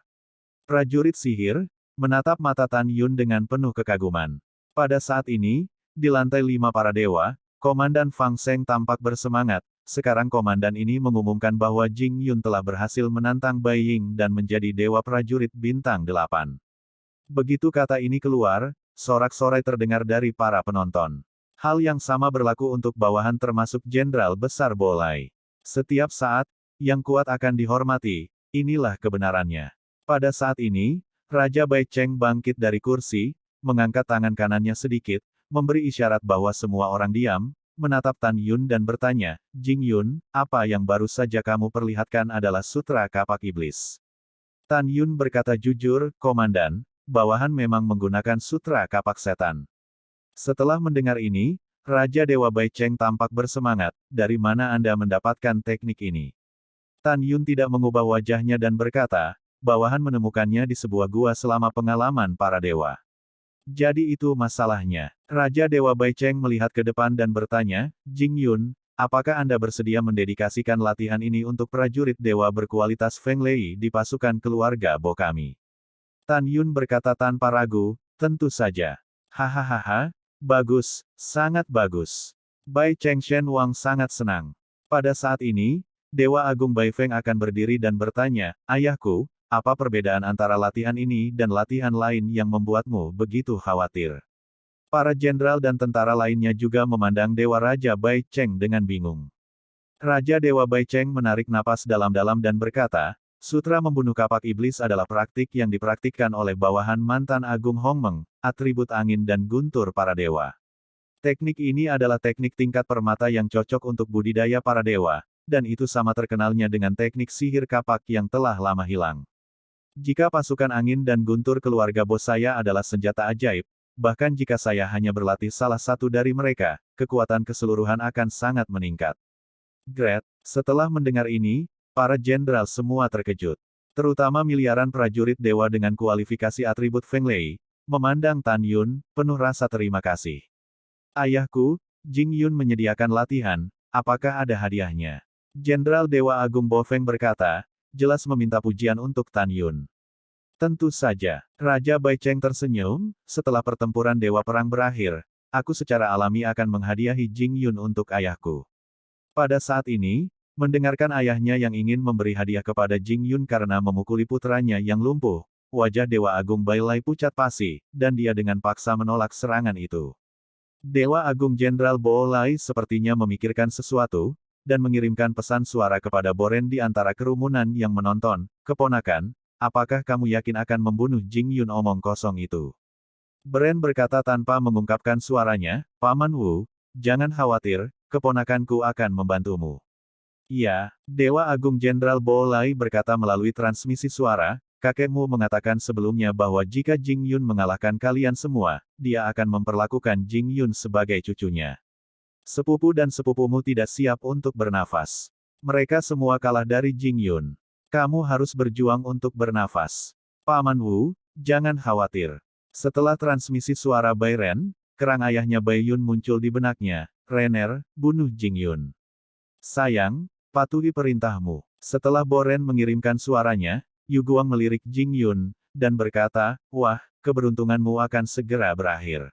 B: Prajurit sihir, menatap mata Tan Yun dengan penuh kekaguman. Pada saat ini, di lantai 5 para dewa, Komandan Fang Seng tampak bersemangat, sekarang komandan ini mengumumkan bahwa Jing Yun telah berhasil menantang Bai Ying dan menjadi dewa prajurit bintang 8. Begitu kata ini keluar, sorak-sorai terdengar dari para penonton. Hal yang sama berlaku untuk bawahan termasuk Jenderal Besar Bolai. Setiap saat, yang kuat akan dihormati, inilah kebenarannya. Pada saat ini, Raja Bai Cheng bangkit dari kursi, mengangkat tangan kanannya sedikit, memberi isyarat bahwa semua orang diam, menatap Tan Yun dan bertanya, Jing Yun, apa yang baru saja kamu perlihatkan adalah sutra kapak iblis. Tan Yun berkata jujur, Komandan, bawahan memang menggunakan sutra kapak setan. Setelah mendengar ini, Raja Dewa Bai Cheng tampak bersemangat, dari mana Anda mendapatkan teknik ini? Tan Yun tidak mengubah wajahnya dan berkata, bawahan menemukannya di sebuah gua selama pengalaman para dewa. Jadi itu masalahnya. Raja Dewa Bai Cheng melihat ke depan dan bertanya, Jing Yun, apakah Anda bersedia mendedikasikan latihan ini untuk prajurit dewa berkualitas Feng Lei di pasukan keluarga Bo kami? Tan Yun berkata tanpa ragu, tentu saja. Hahaha. Bagus, sangat bagus. Bai Cheng Shen Wang sangat senang. Pada saat ini, Dewa Agung Bai Feng akan berdiri dan bertanya, ayahku, apa perbedaan antara latihan ini dan latihan lain yang membuatmu begitu khawatir? Para jenderal dan tentara lainnya juga memandang Dewa Raja Bai Cheng dengan bingung. Raja Dewa Bai Cheng menarik napas dalam-dalam dan berkata, sutra membunuh kapak iblis adalah praktik yang dipraktikkan oleh bawahan mantan Agung Hongmeng, atribut angin dan guntur para dewa. Teknik ini adalah teknik tingkat permata yang cocok untuk budidaya para dewa, dan itu sama terkenalnya dengan teknik sihir kapak yang telah lama hilang. Jika pasukan angin dan guntur keluarga bos saya adalah senjata ajaib, bahkan jika saya hanya berlatih salah satu dari mereka, kekuatan keseluruhan akan sangat meningkat. Gret, setelah mendengar ini, para jenderal semua terkejut. Terutama miliaran prajurit dewa dengan kualifikasi atribut Feng Lei, memandang Tan Yun, penuh rasa terima kasih. Ayahku, Jing Yun menyediakan latihan, apakah ada hadiahnya? Jenderal Dewa Agung Bo Feng berkata, jelas meminta pujian untuk Tan Yun. Tentu saja, Raja Bai Cheng tersenyum, setelah pertempuran Dewa Perang berakhir, aku secara alami akan menghadiahi Jing Yun untuk ayahku. Pada saat ini, mendengarkan ayahnya yang ingin memberi hadiah kepada Jing Yun karena memukuli putranya yang lumpuh, wajah Dewa Agung Bai Lai pucat pasi, dan dia dengan paksa menolak serangan itu. Dewa Agung Jenderal Bo Lai sepertinya memikirkan sesuatu, dan mengirimkan pesan suara kepada Boren di antara kerumunan yang menonton, keponakan, apakah kamu yakin akan membunuh Jing Yun? Omong kosong itu. Boren berkata tanpa mengungkapkan suaranya, Paman Wu, jangan khawatir, keponakanku akan membantumu. Iya, Dewa Agung Jenderal Bo Lai berkata melalui transmisi suara, kakekmu mengatakan sebelumnya bahwa jika Jing Yun mengalahkan kalian semua, dia akan memperlakukan Jing Yun sebagai cucunya. Sepupu dan sepupumu tidak siap untuk bernafas. Mereka semua kalah dari Jing Yun. Kamu harus berjuang untuk bernafas. Paman Wu, jangan khawatir. Setelah transmisi suara Bai Ren, kerang ayahnya Bai Yun muncul di benaknya, Renner, bunuh Jing Yun. Sayang, patuhi perintahmu. Setelah Boren mengirimkan suaranya, Yu Guang melirik Jing Yun, dan berkata, wah, keberuntunganmu akan segera berakhir.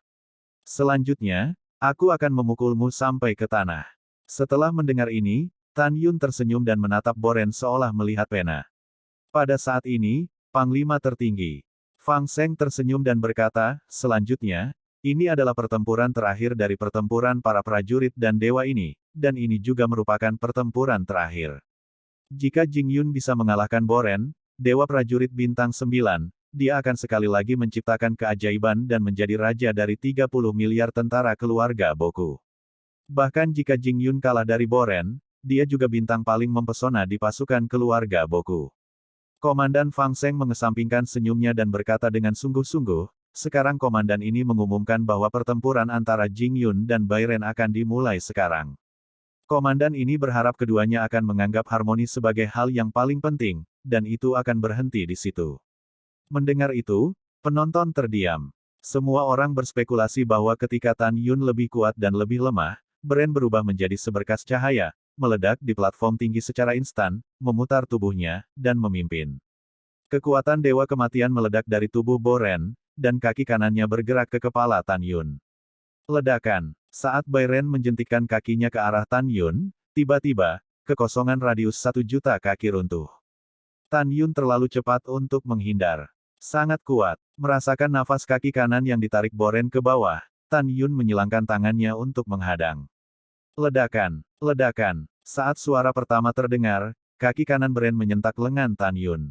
B: Selanjutnya, aku akan memukulmu sampai ke tanah. Setelah mendengar ini, Tan Yun tersenyum dan menatap Boren seolah melihat pena. Pada saat ini, Panglima tertinggi, Fang Seng tersenyum dan berkata, selanjutnya, ini adalah pertempuran terakhir dari pertempuran para prajurit dan dewa ini, dan ini juga merupakan pertempuran terakhir. Jika Jing Yun bisa mengalahkan Boren, Dewa Prajurit Bintang 9, dia akan sekali lagi menciptakan keajaiban dan menjadi raja dari 30 miliar tentara keluarga Boku. Bahkan jika Jing Yun kalah dari Boren, dia juga bintang paling mempesona di pasukan keluarga Boku. Komandan Fang Seng mengesampingkan senyumnya dan berkata dengan sungguh-sungguh, sekarang komandan ini mengumumkan bahwa pertempuran antara Jing Yun dan Bai Ren akan dimulai sekarang. Komandan ini berharap keduanya akan menganggap harmoni sebagai hal yang paling penting, dan itu akan berhenti di situ. Mendengar itu, penonton terdiam. Semua orang berspekulasi bahwa ketika Tan Yun lebih kuat dan lebih lemah, Bren berubah menjadi seberkas cahaya, meledak di platform tinggi secara instan, memutar tubuhnya, dan memimpin. Kekuatan Dewa Kematian meledak dari tubuh Boren, dan kaki kanannya bergerak ke kepala Tan Yun. Ledakan. Saat Bai Ren menjentikkan kakinya ke arah Tan Yun, tiba-tiba, kekosongan radius 1.000.000 kaki runtuh. Tan Yun terlalu cepat untuk menghindar. Sangat kuat. Merasakan nafas kaki kanan yang ditarik Boren ke bawah, Tan Yun menyilangkan tangannya untuk menghadang. Ledakan. Ledakan. Saat suara pertama terdengar, kaki kanan Bren menyentak lengan Tan Yun.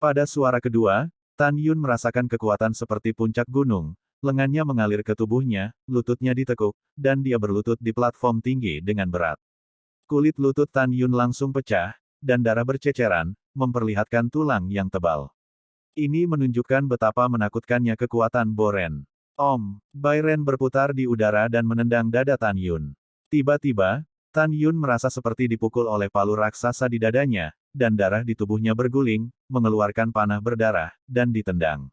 B: Pada suara kedua, Tan Yun merasakan kekuatan seperti puncak gunung, lengannya mengalir ke tubuhnya, lututnya ditekuk, dan dia berlutut di platform tinggi dengan berat. Kulit lutut Tan Yun langsung pecah, dan darah berceceran, memperlihatkan tulang yang tebal. Ini menunjukkan betapa menakutkannya kekuatan Boren. Bai Ren berputar di udara dan menendang dada Tan Yun. Tiba-tiba, Tan Yun merasa seperti dipukul oleh palu raksasa di dadanya, dan darah di tubuhnya berguling, mengeluarkan panah berdarah, dan ditendang.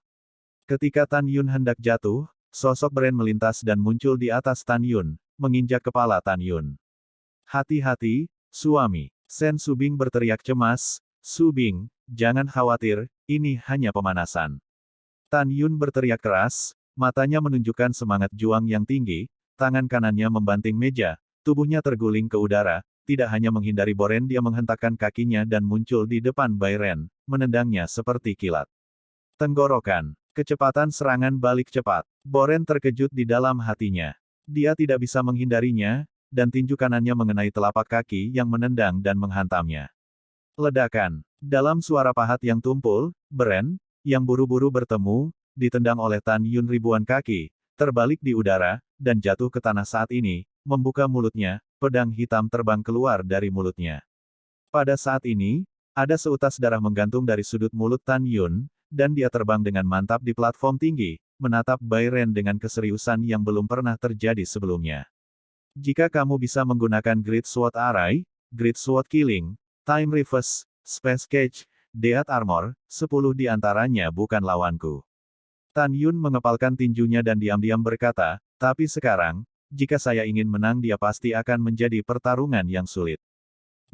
B: Ketika Tan Yun hendak jatuh, sosok Bren melintas dan muncul di atas Tan Yun, menginjak kepala Tan Yun. Hati-hati, suami. Sen Subing berteriak cemas, Subing, jangan khawatir, ini hanya pemanasan. Tan Yun berteriak keras, matanya menunjukkan semangat juang yang tinggi, tangan kanannya membanting meja, tubuhnya terguling ke udara, tidak hanya menghindari Boren dia menghentakkan kakinya dan muncul di depan Bai Ren, menendangnya seperti kilat. Tenggorokan. Kecepatan serangan balik cepat. Boren terkejut di dalam hatinya. Dia tidak bisa menghindarinya, dan tinju kanannya mengenai telapak kaki yang menendang dan menghantamnya. Ledakan. Dalam suara pahat yang tumpul, Bren, yang buru-buru bertemu, ditendang oleh Tan Yun ribuan kaki, terbalik di udara, dan jatuh ke tanah saat ini, membuka mulutnya, pedang hitam terbang keluar dari mulutnya. Pada saat ini, ada seutas darah menggantung dari sudut mulut Tan Yun, dan dia terbang dengan mantap di platform tinggi, menatap Bai Ren dengan keseriusan yang belum pernah terjadi sebelumnya. Jika kamu bisa menggunakan Great Sword Array, Great Sword Killing, Time Reverse, Space Cage, Death Armor, 10 di antaranya bukan lawanku. Tan Yun mengepalkan tinjunya dan diam-diam berkata, tapi sekarang, jika saya ingin menang dia pasti akan menjadi pertarungan yang sulit.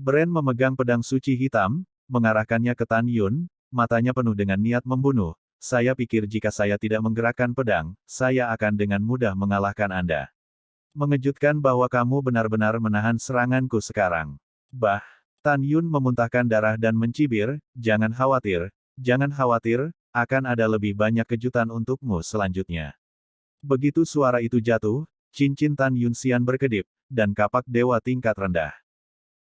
B: Bren memegang pedang suci hitam, mengarahkannya ke Tan Yun, matanya penuh dengan niat membunuh. Saya pikir jika saya tidak menggerakkan pedang, saya akan dengan mudah mengalahkan Anda. Mengejutkan bahwa kamu benar-benar menahan seranganku sekarang. Bah, Tan Yun memuntahkan darah dan mencibir, jangan khawatir, akan ada lebih banyak kejutan untukmu selanjutnya. Begitu suara itu jatuh, cincin Tan Yun Xian berkedip, dan kapak dewa tingkat rendah.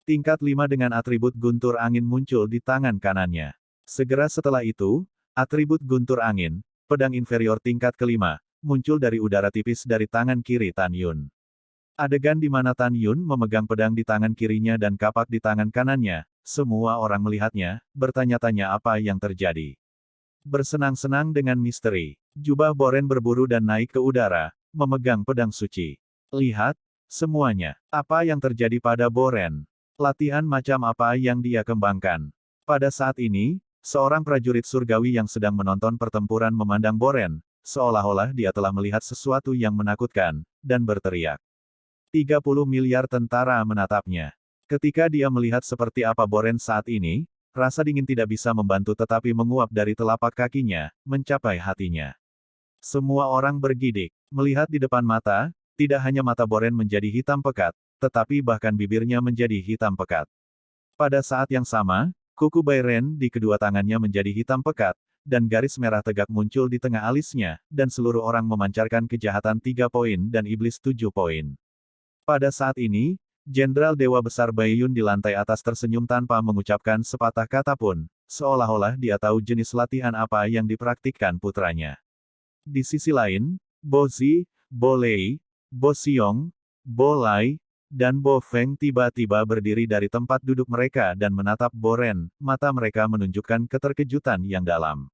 B: Tingkat 5 dengan atribut guntur angin muncul di tangan kanannya. Segera setelah itu, atribut guntur angin, pedang inferior tingkat kelima, muncul dari udara tipis dari tangan kiri Tan Yun. Adegan di mana Tan Yun memegang pedang di tangan kirinya dan kapak di tangan kanannya, semua orang melihatnya, bertanya-tanya apa yang terjadi. Bersenang-senang dengan misteri, jubah Boren berburu dan naik ke udara, memegang pedang suci. Lihat, semuanya, apa yang terjadi pada Boren? Latihan macam apa yang dia kembangkan? Pada saat ini, seorang prajurit surgawi yang sedang menonton pertempuran memandang Boren, seolah-olah dia telah melihat sesuatu yang menakutkan, dan berteriak. 30 miliar tentara menatapnya. Ketika dia melihat seperti apa Boren saat ini, rasa dingin tidak bisa membantu tetapi menguap dari telapak kakinya, mencapai hatinya. Semua orang bergidik, melihat di depan mata, tidak hanya mata Boren menjadi hitam pekat, tetapi bahkan bibirnya menjadi hitam pekat. Pada saat yang sama, kuku Bai Ren di kedua tangannya menjadi hitam pekat, dan garis merah tegak muncul di tengah alisnya, dan seluruh orang memancarkan kejahatan 3 poin dan iblis 7 poin. Pada saat ini, Jenderal Dewa Besar Bai Yun di lantai atas tersenyum tanpa mengucapkan sepatah kata pun, seolah-olah dia tahu jenis latihan apa yang dipraktikkan putranya. Di sisi lain, Bo Zi, Bo Lei, Bo Xiong, Bo Lai, dan Bo Feng tiba-tiba berdiri dari tempat duduk mereka dan menatap Boren, mata mereka menunjukkan keterkejutan yang dalam.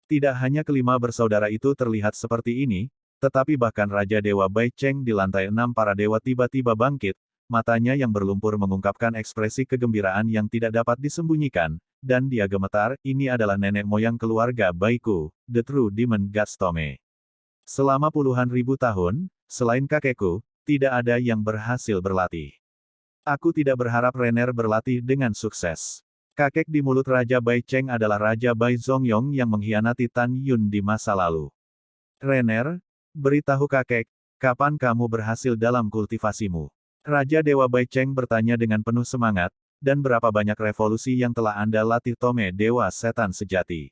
B: Tidak hanya kelima bersaudara itu terlihat seperti ini, tetapi bahkan Raja Dewa Bai Cheng di lantai 6 para dewa tiba-tiba bangkit, matanya yang berlumpur mengungkapkan ekspresi kegembiraan yang tidak dapat disembunyikan, dan dia gemetar, ini adalah nenek moyang keluarga Baiku, The True Demon Gods Tome. Selama puluhan ribu tahun, selain kakekku, tidak ada yang berhasil berlatih. Aku tidak berharap Renner berlatih dengan sukses. Kakek di mulut Raja Bai Cheng adalah Raja Bai Zongyong yang mengkhianati Tan Yun di masa lalu. Renner, beritahu kakek, kapan kamu berhasil dalam kultivasimu? Raja Dewa Bai Cheng bertanya dengan penuh semangat, dan berapa banyak revolusi yang telah Anda latih Tome Dewa Setan Sejati?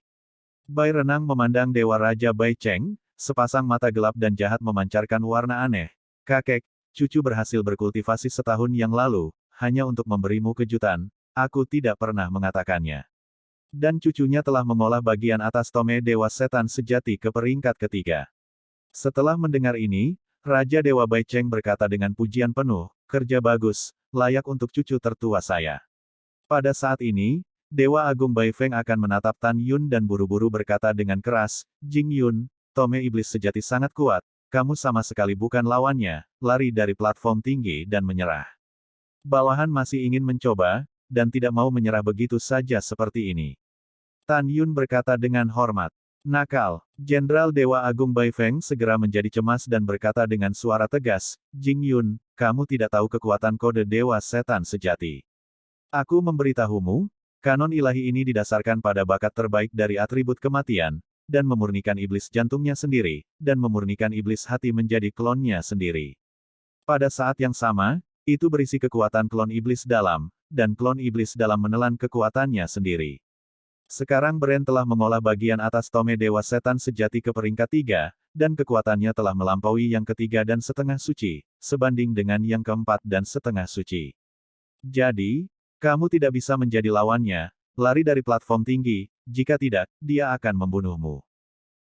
B: Bai Renang memandang Dewa Raja Bai Cheng, sepasang mata gelap dan jahat memancarkan warna aneh. Kakek, cucu berhasil berkultivasi setahun yang lalu, hanya untuk memberimu kejutan, aku tidak pernah mengatakannya. Dan cucunya telah mengolah bagian atas Tome Dewa Setan Sejati ke peringkat ketiga. Setelah mendengar ini, Raja Dewa Bai Cheng berkata dengan pujian penuh, kerja bagus, layak untuk cucu tertua saya. Pada saat ini, Dewa Agung Bai Feng akan menatap Tan Yun dan buru-buru berkata dengan keras, Jing Yun, Tome Iblis Sejati sangat kuat. Kamu sama sekali bukan lawannya, lari dari platform tinggi dan menyerah. Bawahan masih ingin mencoba, dan tidak mau menyerah begitu saja seperti ini. Tan Yun berkata dengan hormat. Nakal, Jenderal Dewa Agung Bai Feng segera menjadi cemas dan berkata dengan suara tegas, Jing Yun, kamu tidak tahu kekuatan kode Dewa Setan Sejati. Aku memberitahumu, kanon ilahi ini didasarkan pada bakat terbaik dari atribut kematian, dan memurnikan iblis jantungnya sendiri, dan memurnikan iblis hati menjadi klonnya sendiri. Pada saat yang sama, itu berisi kekuatan klon iblis dalam, dan klon iblis dalam menelan kekuatannya sendiri. Sekarang Bren telah mengolah bagian atas Tome Dewa Setan Sejati ke peringkat 3, dan kekuatannya telah melampaui yang ketiga dan setengah suci, sebanding dengan yang keempat dan setengah suci. Jadi, kamu tidak bisa menjadi lawannya, lari dari platform tinggi, jika tidak, dia akan membunuhmu.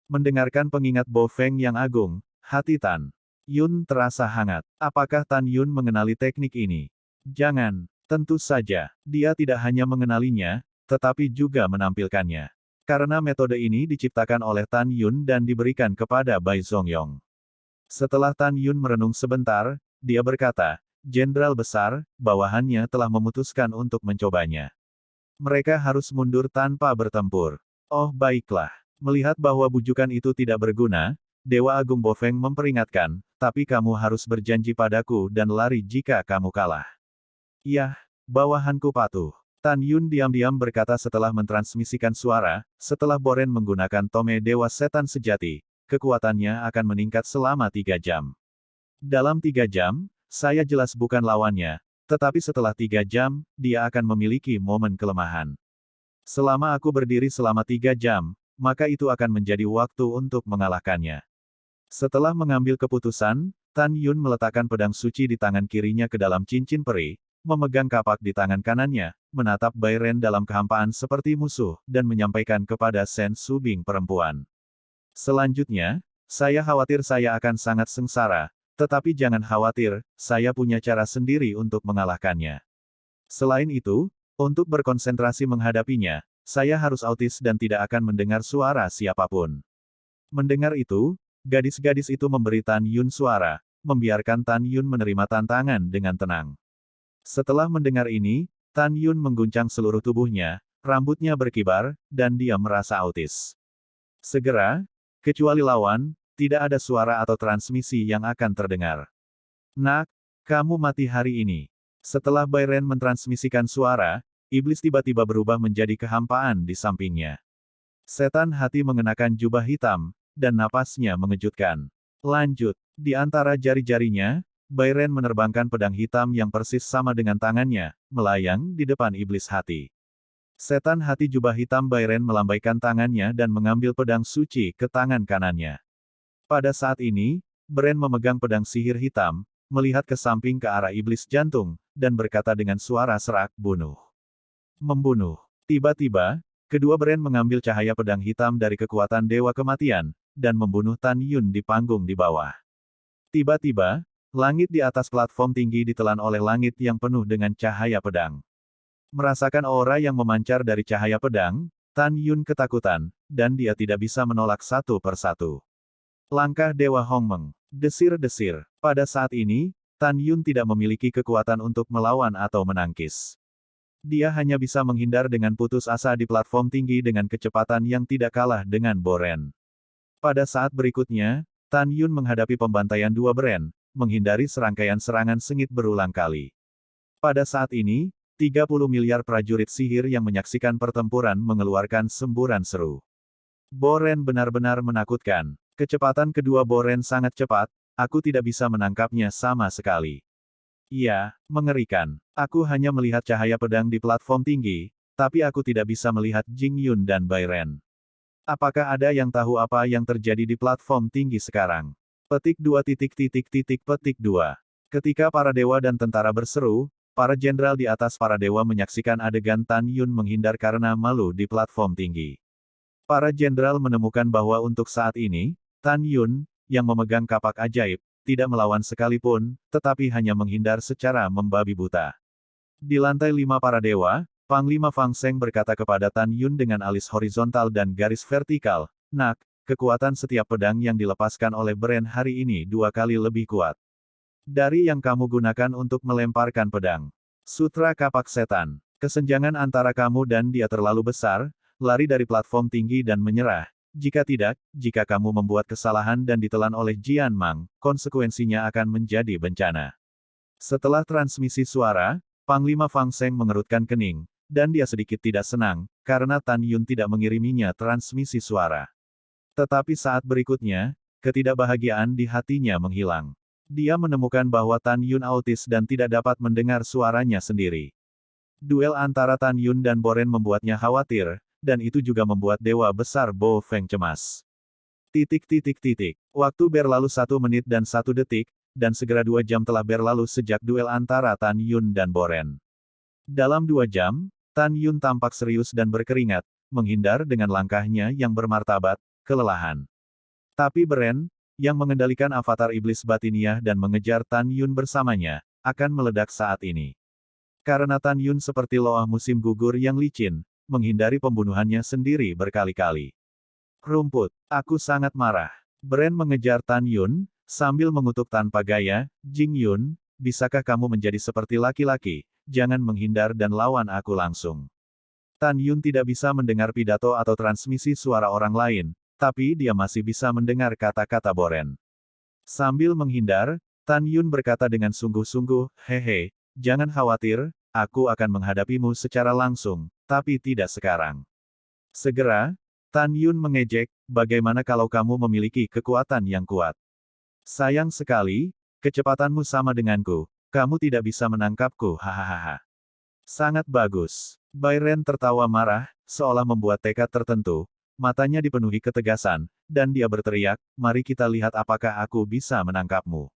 B: Mendengarkan pengingat Bo Feng yang agung, hati Tan Yun terasa hangat. Apakah Tan Yun mengenali teknik ini? Jangan. Tentu saja, dia tidak hanya mengenalinya, tetapi juga menampilkannya. Karena metode ini diciptakan oleh Tan Yun dan diberikan kepada Bai Zongyong. Setelah Tan Yun merenung sebentar, dia berkata, Jenderal besar, bawahannya telah memutuskan untuk mencobanya. Mereka harus mundur tanpa bertempur. Oh baiklah. Melihat bahwa bujukan itu tidak berguna, Dewa Agung Bofeng memperingatkan, tapi kamu harus berjanji padaku dan lari jika kamu kalah. Yah, bawahanku patuh. Tan Yun diam-diam berkata setelah mentransmisikan suara, setelah Boren menggunakan tome Dewa Setan Sejati, kekuatannya akan meningkat selama 3 jam. Dalam 3 jam, saya jelas bukan lawannya, tetapi setelah 3 jam, dia akan memiliki momen kelemahan. Selama aku berdiri selama 3 jam, maka itu akan menjadi waktu untuk mengalahkannya. Setelah mengambil keputusan, Tan Yun meletakkan pedang suci di tangan kirinya ke dalam cincin peri, memegang kapak di tangan kanannya, menatap Bai Ren dalam kehampaan seperti musuh, dan menyampaikan kepada Sen Subing perempuan. Selanjutnya, saya khawatir saya akan sangat sengsara, tetapi jangan khawatir, saya punya cara sendiri untuk mengalahkannya. Selain itu, untuk berkonsentrasi menghadapinya, saya harus autis dan tidak akan mendengar suara siapapun. Mendengar itu, gadis-gadis itu memberi Tan Yun suara, membiarkan Tan Yun menerima tantangan dengan tenang. Setelah mendengar ini, Tan Yun mengguncang seluruh tubuhnya, rambutnya berkibar, dan dia merasa autis. Segera, kecuali lawan, tidak ada suara atau transmisi yang akan terdengar. Nak, kamu mati hari ini. Setelah Bai Ren mentransmisikan suara, iblis tiba-tiba berubah menjadi kehampaan di sampingnya. Setan hati mengenakan jubah hitam, dan napasnya mengejutkan. Lanjut, di antara jari-jarinya, Bai Ren menerbangkan pedang hitam yang persis sama dengan tangannya, melayang di depan iblis hati. Setan hati jubah hitam Bai Ren melambaikan tangannya dan mengambil pedang suci ke tangan kanannya. Pada saat ini, Bren memegang pedang sihir hitam, melihat ke samping ke arah iblis jantung, dan berkata dengan suara serak, bunuh. Membunuh. Tiba-tiba, kedua Bren mengambil cahaya pedang hitam dari kekuatan Dewa Kematian, dan membunuh Tan Yun di panggung di bawah. Tiba-tiba, langit di atas platform tinggi ditelan oleh langit yang penuh dengan cahaya pedang. Merasakan aura yang memancar dari cahaya pedang, Tan Yun ketakutan, dan dia tidak bisa menolak satu persatu. Langkah Dewa Hongmeng. Desir-desir. Pada saat ini, Tan Yun tidak memiliki kekuatan untuk melawan atau menangkis. Dia hanya bisa menghindar dengan putus asa di platform tinggi dengan kecepatan yang tidak kalah dengan Boren. Pada saat berikutnya, Tan Yun menghadapi pembantaian dua Bren, menghindari serangkaian serangan sengit berulang kali. Pada saat ini, 30 miliar prajurit sihir yang menyaksikan pertempuran mengeluarkan semburan seru. Boren benar-benar menakutkan. Kecepatan kedua Boren sangat cepat, aku tidak bisa menangkapnya sama sekali. Iya, mengerikan. Aku hanya melihat cahaya pedang di platform tinggi, tapi aku tidak bisa melihat Jing Yun dan Bai Ren. Apakah ada yang tahu apa yang terjadi di platform tinggi sekarang? Petik 2 petik 2. Ketika para dewa dan tentara berseru, para jenderal di atas para dewa menyaksikan adegan Tan Yun menghindar karena malu di platform tinggi. Para jenderal menemukan bahwa untuk saat ini, Tan Yun, yang memegang kapak ajaib, tidak melawan sekalipun, tetapi hanya menghindar secara membabi buta. Di lantai 5 para dewa, Panglima Fang Seng berkata kepada Tan Yun dengan alis horizontal dan garis vertikal, Nak, kekuatan setiap pedang yang dilepaskan oleh Bren hari ini 2 kali lebih kuat dari yang kamu gunakan untuk melemparkan pedang. Sutra Kapak Setan. Kesenjangan antara kamu dan dia terlalu besar, lari dari platform tinggi dan menyerah. Jika tidak, jika kamu membuat kesalahan dan ditelan oleh Jian Mang, konsekuensinya akan menjadi bencana. Setelah transmisi suara, Panglima Fang Seng mengerutkan kening, dan dia sedikit tidak senang, karena Tan Yun tidak mengiriminya transmisi suara. Tetapi saat berikutnya, ketidakbahagiaan di hatinya menghilang. Dia menemukan bahwa Tan Yun autis dan tidak dapat mendengar suaranya sendiri. Duel antara Tan Yun dan Boren membuatnya khawatir, dan itu juga membuat Dewa Besar Bo Feng cemas. Waktu berlalu 1 menit dan 1 detik, dan segera 2 jam telah berlalu sejak duel antara Tan Yun dan Boren. Dalam 2 jam, Tan Yun tampak serius dan berkeringat, menghindar dengan langkahnya yang bermartabat, kelelahan. Tapi Bren, yang mengendalikan avatar iblis batiniah dan mengejar Tan Yun bersamanya, akan meledak saat ini. Karena Tan Yun seperti loah musim gugur yang licin, menghindari pembunuhannya sendiri berkali-kali. Rumput, aku sangat marah. Bren mengejar Tan Yun, sambil mengutuk tanpa gaya, Jing Yun, bisakah kamu menjadi seperti laki-laki, jangan menghindar dan lawan aku langsung. Tan Yun tidak bisa mendengar pidato atau transmisi suara orang lain, tapi dia masih bisa mendengar kata-kata Boren. Sambil menghindar, Tan Yun berkata dengan sungguh-sungguh, hehe, jangan khawatir, aku akan menghadapimu secara langsung, tapi tidak sekarang. Segera, Tan Yun mengejek, bagaimana kalau kamu memiliki kekuatan yang kuat? Sayang sekali, kecepatanmu sama denganku, kamu tidak bisa menangkapku, hahaha. Sangat bagus. Bai Ren tertawa marah, seolah membuat tekad tertentu, matanya dipenuhi ketegasan, dan dia berteriak, mari kita lihat apakah aku bisa menangkapmu.